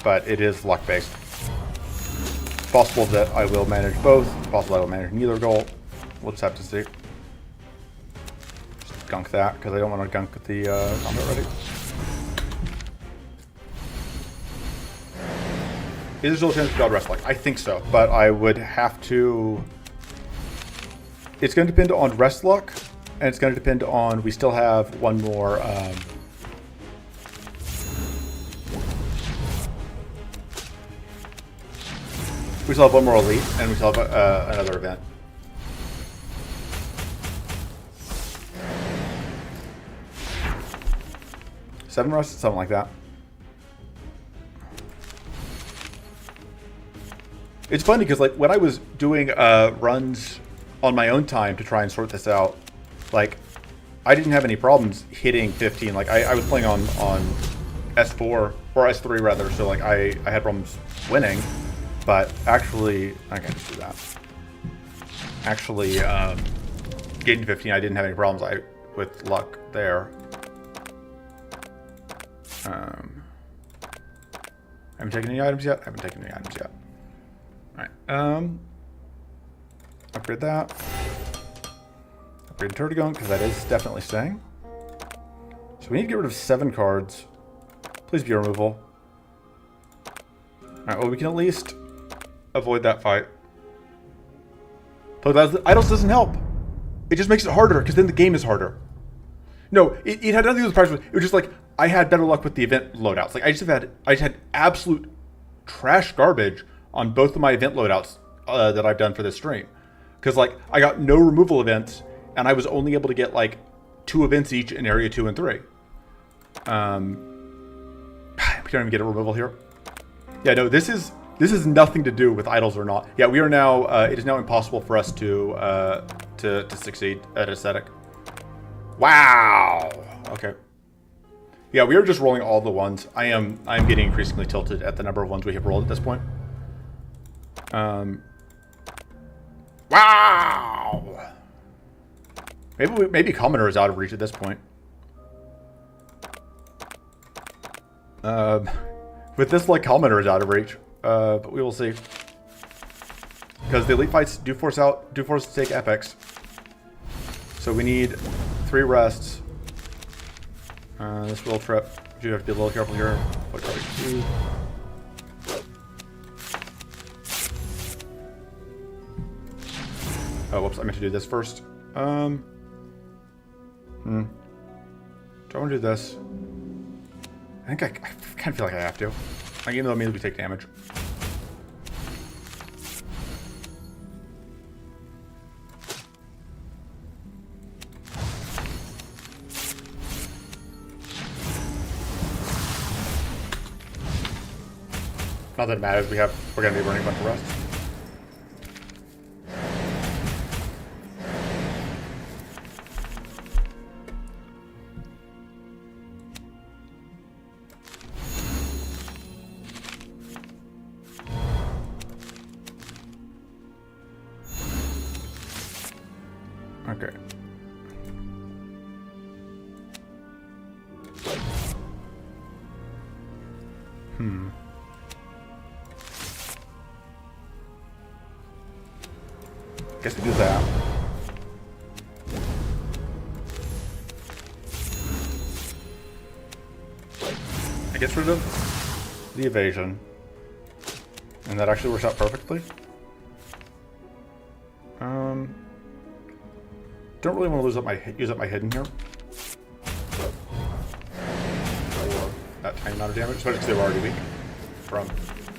But it is luck-based. It's possible that I will manage both. It's possible I will manage neither goal. We'll just have to see. Just gunk that, because I don't want to gunk the combat ready. Is there still a chance of God Rest Luck? I think so, but I would have to... It's going to depend on Rest Luck, and it's going to depend on... We still have one more... we still have one more Elite, and we still have another event. Seven Rest? Something like that. It's funny because like when I was doing runs on my own time to try and sort this out, like I didn't have any problems hitting 15. Like I was playing on S4 or S3 rather, so like I had problems winning, but actually I can just do that. Actually, getting to 15, I didn't have any problems with luck there. Haven't taken any items yet. Haven't taken any items yet. Alright, upgrade that. Upgrade Turtigunk, because that is definitely staying. So we need to get rid of 7 cards. Please be a removal. Alright, well we can at least avoid that fight. But Idols doesn't help. It just makes it harder, because then the game is harder. No, it had nothing to do with the price. It was just like I had better luck with the event loadouts. Like I just had absolute trash garbage on both of my event loadouts that I've done for this stream. Because like I got no removal events, and I was only able to get like 2 events each in area 2 and 3. We can't even get a removal here. Yeah, no, this is nothing to do with idols or not. Yeah, we are now. It is now impossible for us to succeed at Ascetic. Wow. Okay. Yeah, we are just rolling all the ones. I'm getting increasingly tilted at the number of ones we have rolled at this point. Wow. Maybe Commoner is out of reach at this point. With this, like, Commoner is out of reach. But we will see. Because the elite fights do force us to take epics. So we need 3 rests. This little trip. You have to be a little careful here. Oh, whoops! I meant to do this first. Do I want to do this? I think I kind of feel like I have to. Like, even though it means we take damage. Not that it matters. We're gonna be burning a bunch of rust. Okay. Guess we do that. I get rid of the evasion. And that actually works out perfectly. Don't really want to use up my hidden here. For that tiny amount of damage, especially because they were already weak from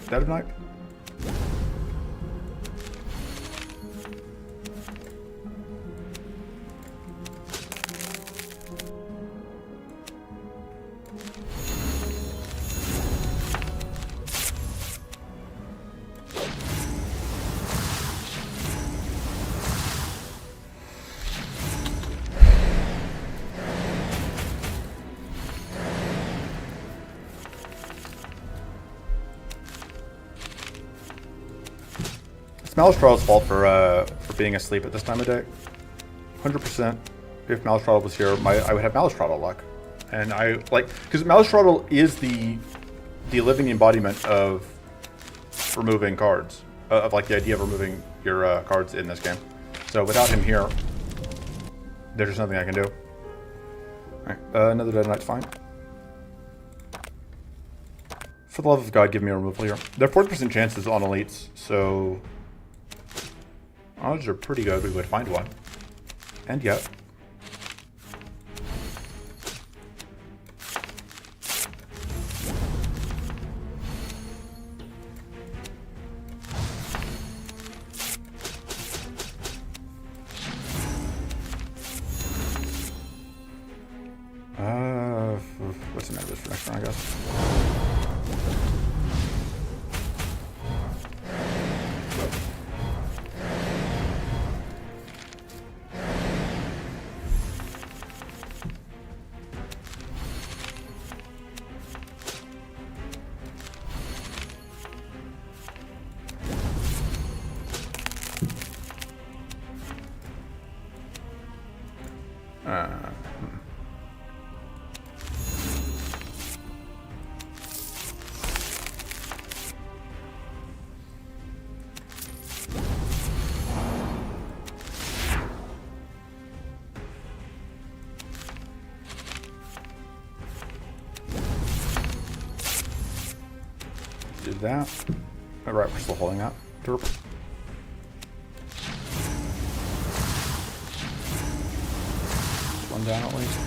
Dead of Night. Malistra's fault for being asleep at this time of day. 100%. If Malistral was here, I would have Malistral luck, and I like because Malistral is the living embodiment of removing cards, of like the idea of removing your cards in this game. So without him here, there's just nothing I can do. All right, another Dead Knight's fine. For the love of God, give me a removal here. There are 40% chances on elites, so odds are pretty good we would find one. And yet. What's the matter with this for next round, I guess? Do that. All right, we're still holding that. Derp. One down at least.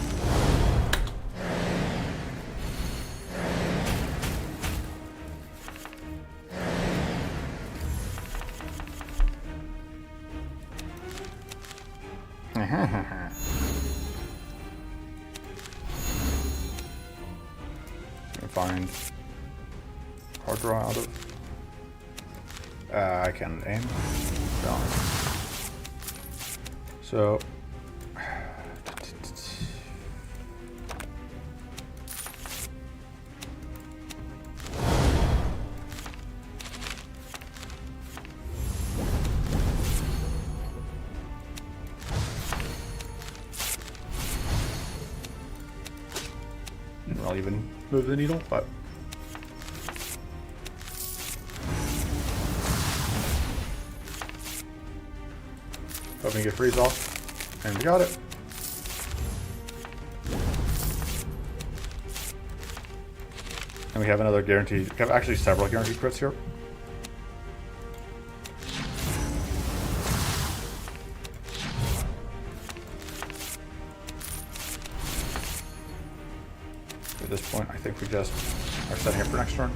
Find hard draw out of. I can't aim. Gone. So. Didn't really even move the needle, but. Hoping to get freeze off, and we got it. And we have another guaranteed, we have actually several guaranteed crits here. At this point, I think we just are setting up for next turn.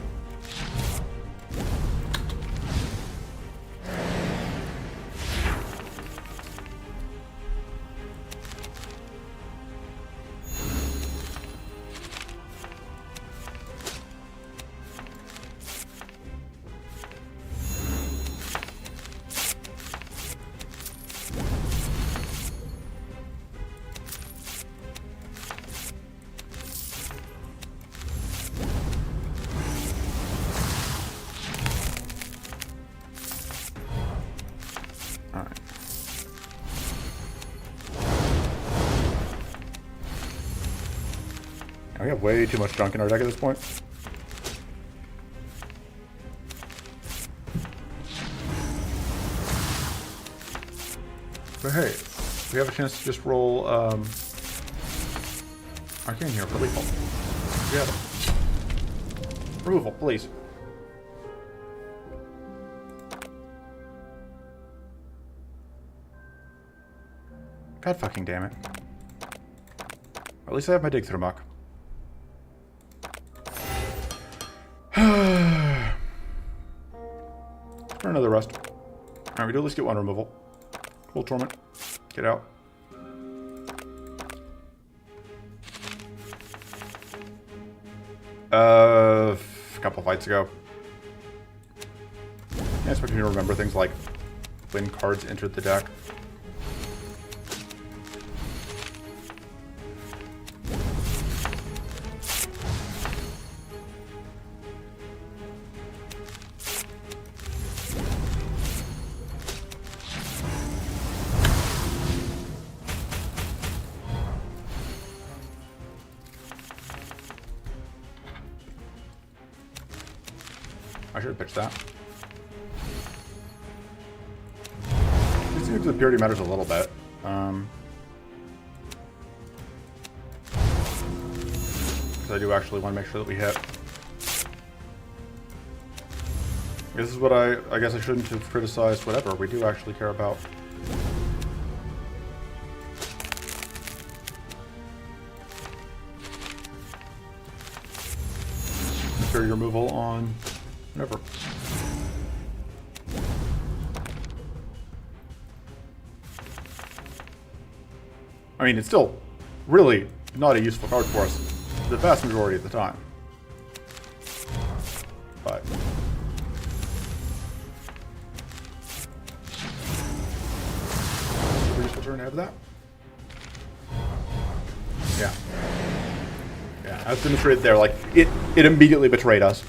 We have way too much junk in our deck at this point. But hey, we have a chance to just roll Arcane here for lethal. Yeah. Removal, please. God fucking damn it. At least I have my dig through muck. For another rest. Alright, we do at least get one removal. Cool Torment. Get out. A couple fights ago. I expect me to remember things like when cards entered the deck. I should have pitched that. It seems the purity matters a little bit. Because I do actually want to make sure that we hit. This is what I guess I shouldn't have criticized whatever. We do actually care about. Purity removal on whatever. I mean, it's still really not a useful card for us the vast majority of the time. But super useful turn to have that. Yeah. Yeah, as demonstrated there, like it immediately betrayed us.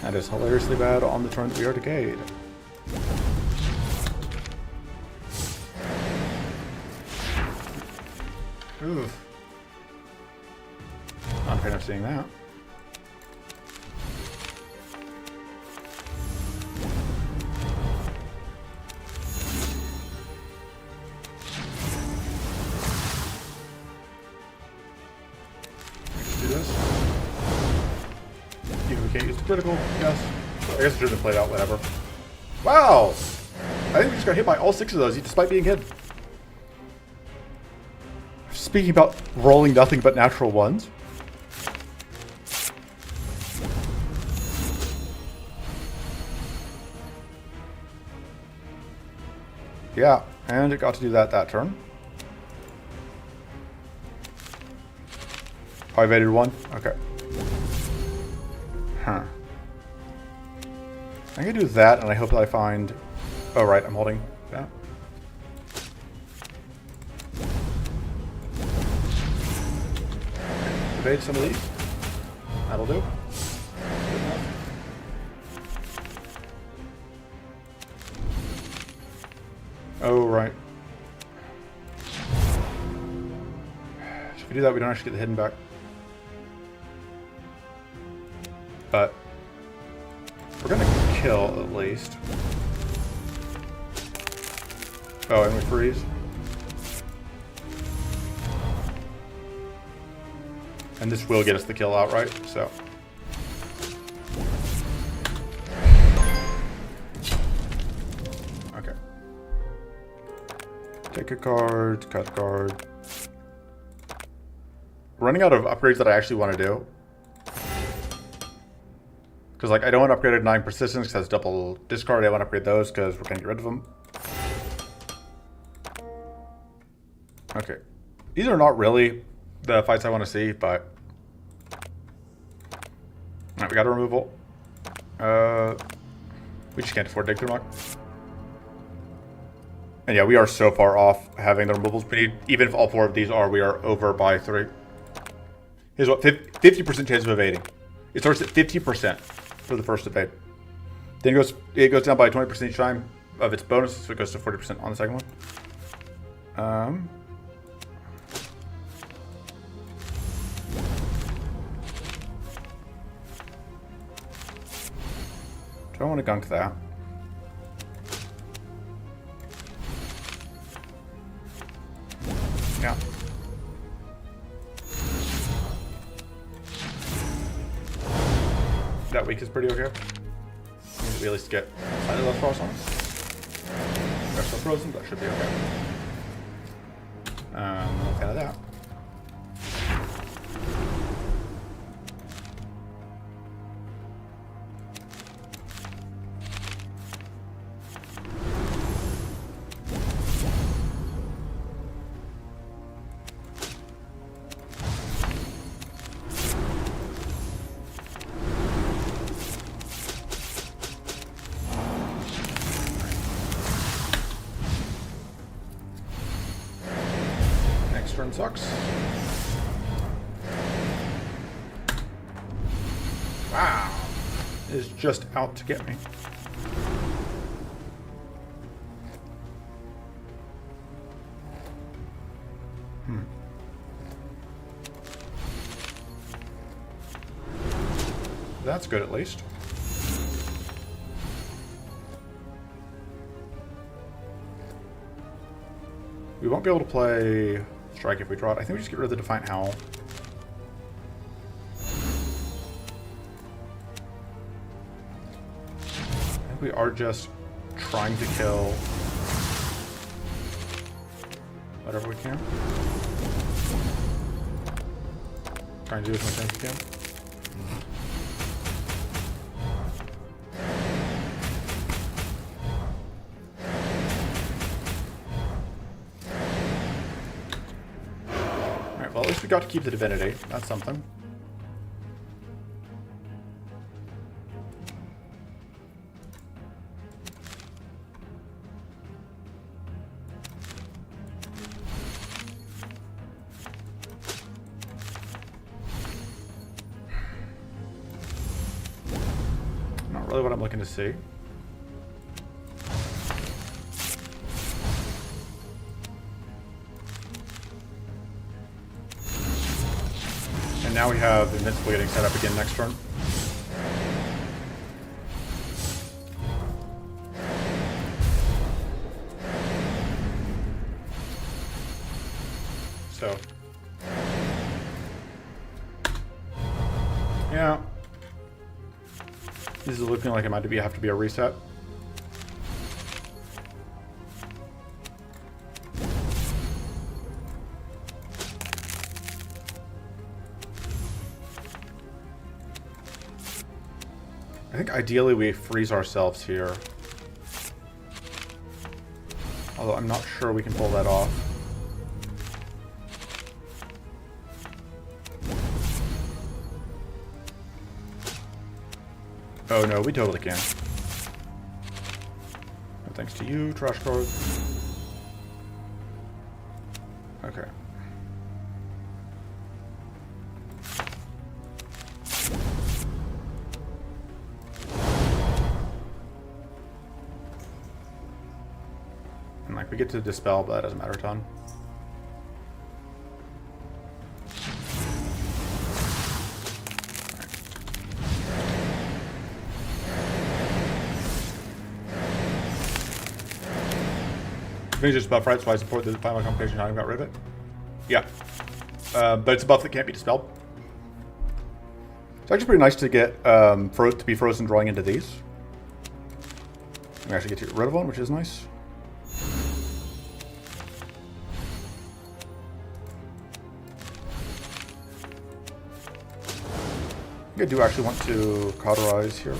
That is hilariously bad on the turn that we are decayed. Oof. Not a fan of seeing that. critical, yes. I guess it should have played out, whatever. Wow! I think we just got hit by all 6 of those, despite being hit. Speaking about rolling nothing but natural ones. Yeah, and it got to do that turn. Oh, I evaded 1? Okay. Huh. I'm gonna do that, and I hope that I find... Oh, right, I'm holding that. Evade some of these. That'll do. Oh, right. If we do that, we don't actually get the hidden back. But we're gonna kill at least. Oh, and we freeze. And this will get us the kill outright, so. Okay. Take a card, cut a card. Running out of upgrades that I actually want to do. Because, like, I don't want to upgrade at 9 persistence because that's double discard. I want to upgrade those because we're going to get rid of them. Okay. These are not really the fights I want to see, but... Alright, we got a removal. We just can't afford Dig Through Muck. And yeah, we are so far off having the removals. We need, even if all 4 of these are, we are over by 3. Here's what, 50% chance of evading. It starts at 50% for the first evade. Then it goes down by 20% each time of its bonus, so it goes to 40% on the second one. Do I want to gunk that? Yeah. That week is pretty okay. We at least get slightly less frost on it. They're still frozen, but should be okay. No fan of that. Turn sucks. Wow. It is just out to get me. That's good at least. We won't be able to play Strike if we draw it. I think we just get rid of the Defiant Howl. I think we are just trying to kill whatever we can. Trying to do as much damage as we can. Well, at least we got to keep the divinity. That's something. Not really what I'm looking to see. And now we have Invincible getting set up again next turn. So. Yeah. This is looking like it might have to be a reset. I think ideally we freeze ourselves here. Although I'm not sure we can pull that off. Oh no, we totally can. No thanks to you, trash card. Okay. And like we get to dispel, but that doesn't matter a ton. Finishes buff, right? So I support the final complication having got rid of it. Yeah. But it's a buff that can't be dispelled. It's actually pretty nice to get to be frozen drawing into these. We actually get to get rid of one, which is nice. I think I do actually want to cauterize here.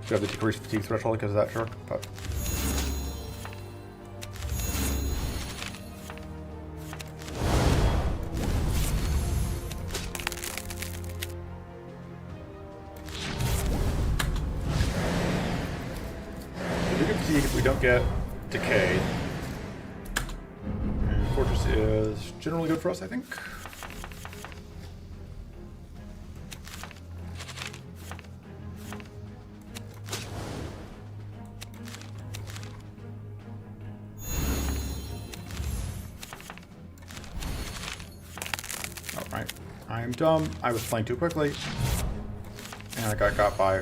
We have the decreased fatigue threshold because of that jerk, but. If we don't get decayed. And Fortress is generally good for us, I think. Alright. I am dumb. I was playing too quickly. And I got by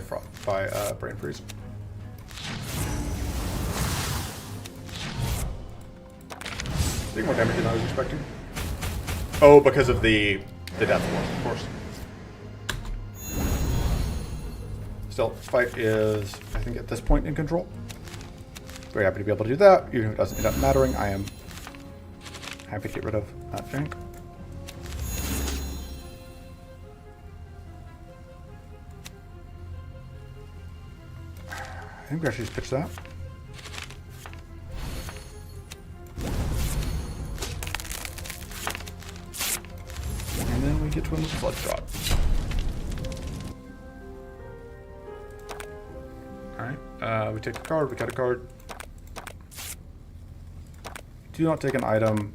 Brain Freeze. I think more damage than I was expecting. Oh, because of the death force, of course. Still, this fight is, I think, at this point in control. Very happy to be able to do that, even if it doesn't end up mattering. I am happy to get rid of that jank. I think we actually just pitch that. And then we get to another flood shot. Alright, we take a card, we cut a card. Do not take an item.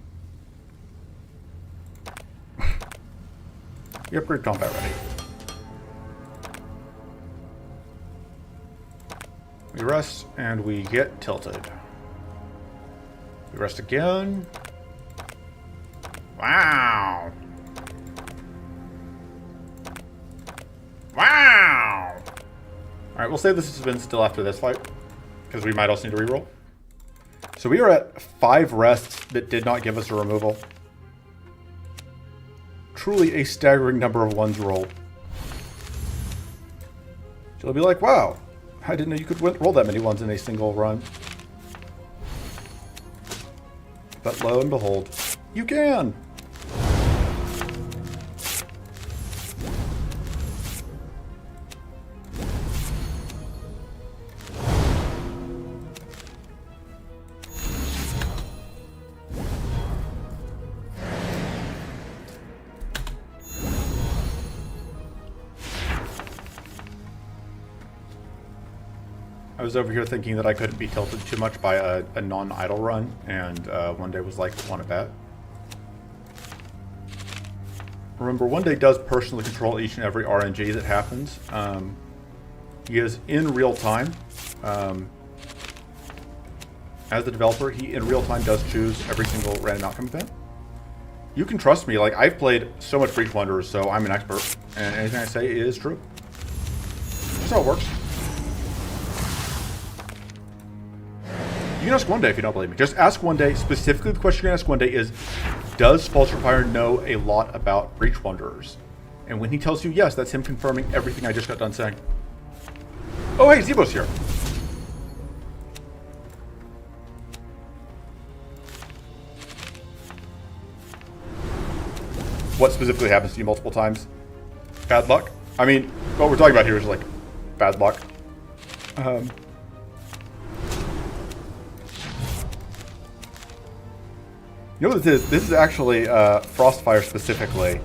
We upgrade combat ready. We rest, and we get tilted. We rest again. Wow! Wow! Alright, we'll save the suspense still after this fight, because we might also need to reroll. So we are at 5 rests that did not give us a removal. Truly a staggering number of ones rolled. She'll be like, wow, I didn't know you could roll that many ones in a single run. But lo and behold, you can! I was over here thinking that I couldn't be tilted too much by a non-idle run, and one day was like, want to bet? Remember, one day does personally control each and every RNG that happens. He is in real time. As the developer, he in real time does choose every single random outcome event. You can trust me, like I've played so much Breach Wanderers, so I'm an expert, and anything I say is true. That's how it works. You can ask one day if you don't believe me. Just ask one day. Specifically, the question you're going to ask one day is, does False Fire know a lot about Breach Wanderers? And when he tells you yes, that's him confirming everything I just got done saying. Oh, hey, Zebo's here. What specifically happens to you multiple times? Bad luck? I mean, what we're talking about here is like bad luck. You know what this is? This is actually Frostfire specifically.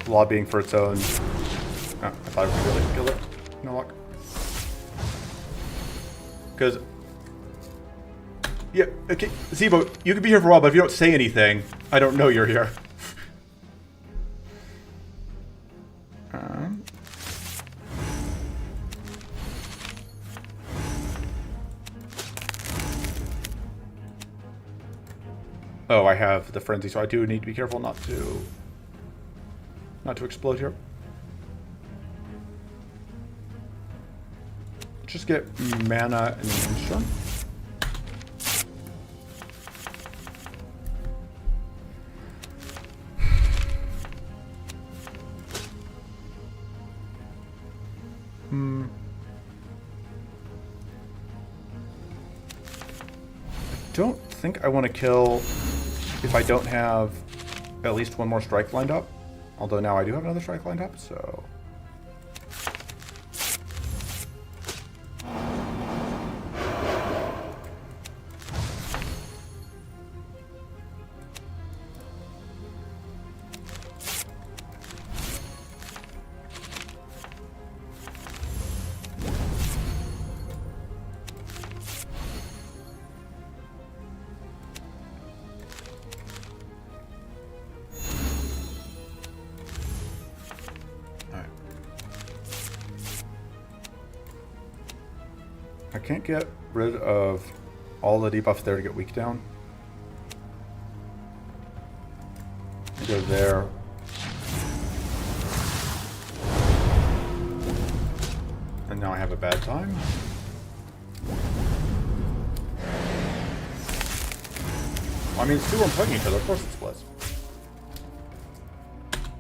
Lobbying for its own. Oh, I thought I would really kill it. No luck. Because. Yeah, okay. Zebo, you can be here for a while, but if you don't say anything, I don't know you're here. Oh, I have the frenzy, so I do need to be careful not to explode here. Just get mana and insurance. I don't think I want to kill if I don't have at least one more strike lined up. Although now I do have another strike lined up, so... I can't get rid of all the debuffs there to get weak down. Go there. And now I have a bad time. Well, I mean, it's two of them playing each other. Of course it splits.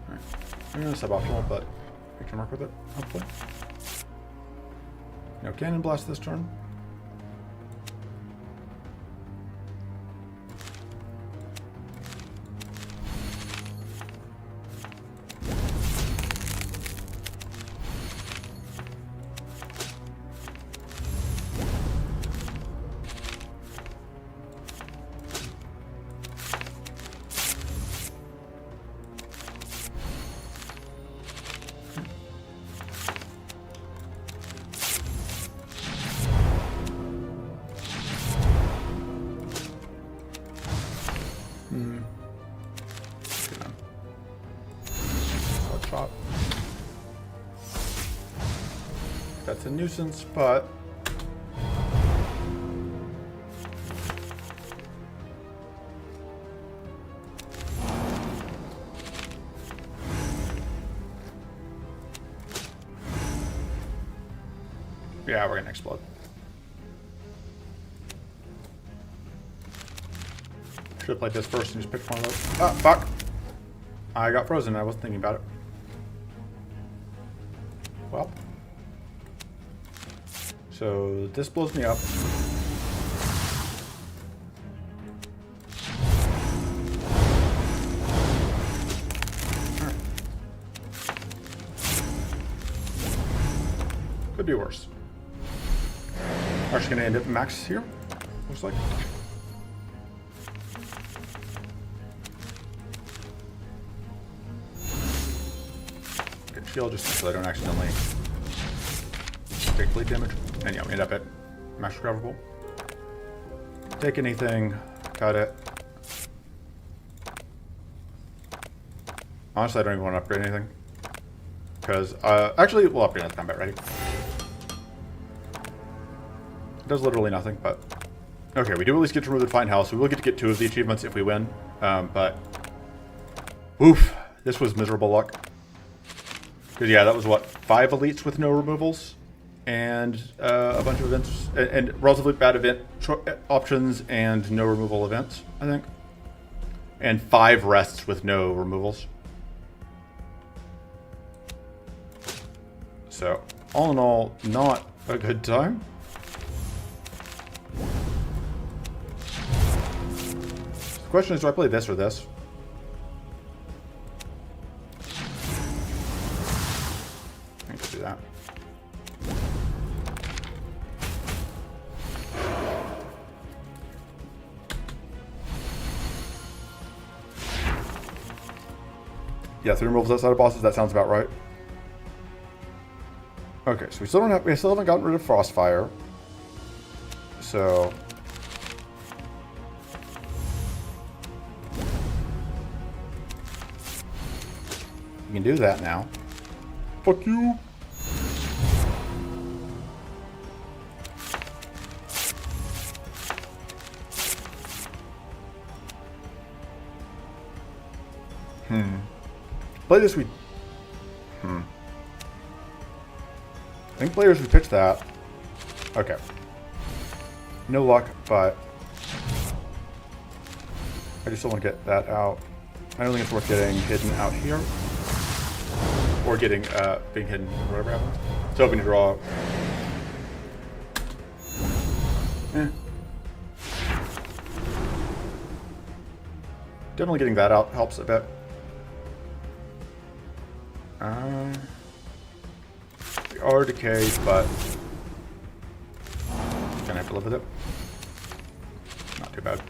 Alright. I'm going to suboptimal, but we can work with it, hopefully. No cannon blast this turn. Shot. That's a nuisance, but yeah, we're gonna explode. Should have played this first and just picked one of those. Ah, fuck! I got frozen. I wasn't thinking about it. Well, so this blows me up. Right. Could be worse. Actually, gonna end up max here. Looks like. Shield just so I don't accidentally take bleed damage. And yeah, we end up at max recoverable. Take anything, cut it. Honestly, I don't even want to upgrade anything. Because, actually, we'll upgrade at the combat ready. It does literally nothing, but... Okay, we do at least get to remove the Defiant Hell, so we will get to get 2 of the achievements if we win. But... Oof, this was miserable luck. Because, yeah, that was, what, 5 elites with no removals? And a bunch of events, and relatively bad event options and no removal events, I think. And 5 rests with no removals. So, all in all, not a good time. The question is, do I play this or this? I can do that. Yeah, 3 removals outside of bosses, that sounds about right. Okay, so we still haven't gotten rid of Frostfire. So we can do that now. Fuck you. Play this, I think players would pitch that. Okay. No luck, but I just still want to get that out. I don't think it's worth getting hidden out here. Or getting, being hidden, whatever happens. So hoping to draw. Definitely getting that out helps a bit. We are decayed, but gonna have to live with it. Not too bad.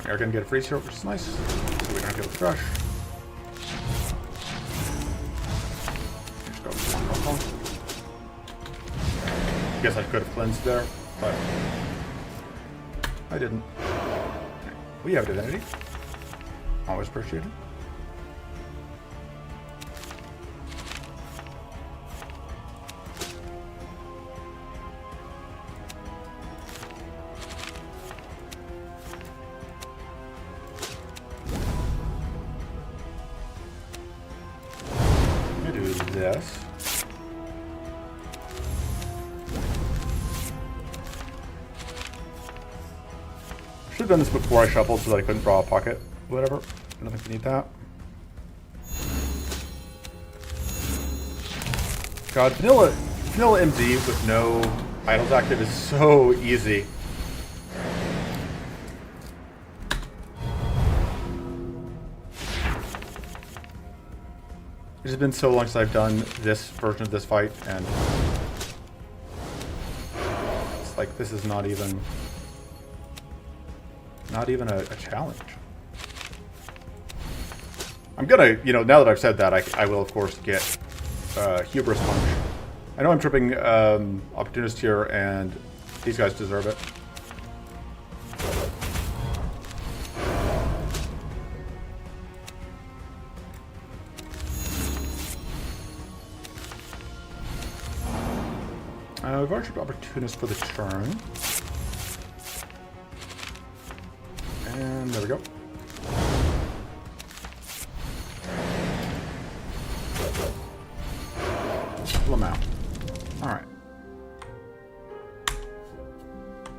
We are going to get a freeze here, which is nice. So we don't have to deal with the crush. I guess I could have cleansed there, but I didn't. We have divinity. Always appreciate it. This. Should have done this before I shuffled so that I couldn't draw a pocket. Whatever. I don't think we need that. God, vanilla MD with no idols active is so easy. It has been so long since I've done this version of this fight, and it's like this is not even a challenge. I'm gonna, you know, now that I've said that, I will of course get Hubris Punch. I know I'm tripping Opportunist here, and these guys deserve it. We've already tripped Opportunist for the turn. And there we go. Pull them out. Alright.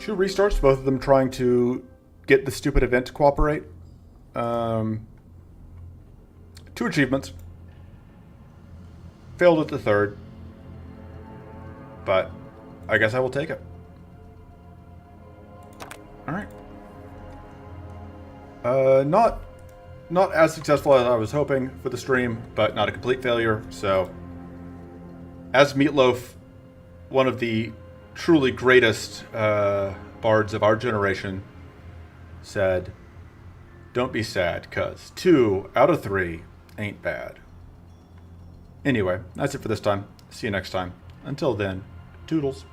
2 restarts, both of them trying to get the stupid event to cooperate. 2 achievements. Failed at the 3rd. But I guess I will take it. Alright. Not as successful as I was hoping for the stream, but not a complete failure, so as Meatloaf, one of the truly greatest bards of our generation, said, don't be sad, cuz 2 out of 3 ain't bad. Anyway, that's it for this time. See you next time. Until then, toodles.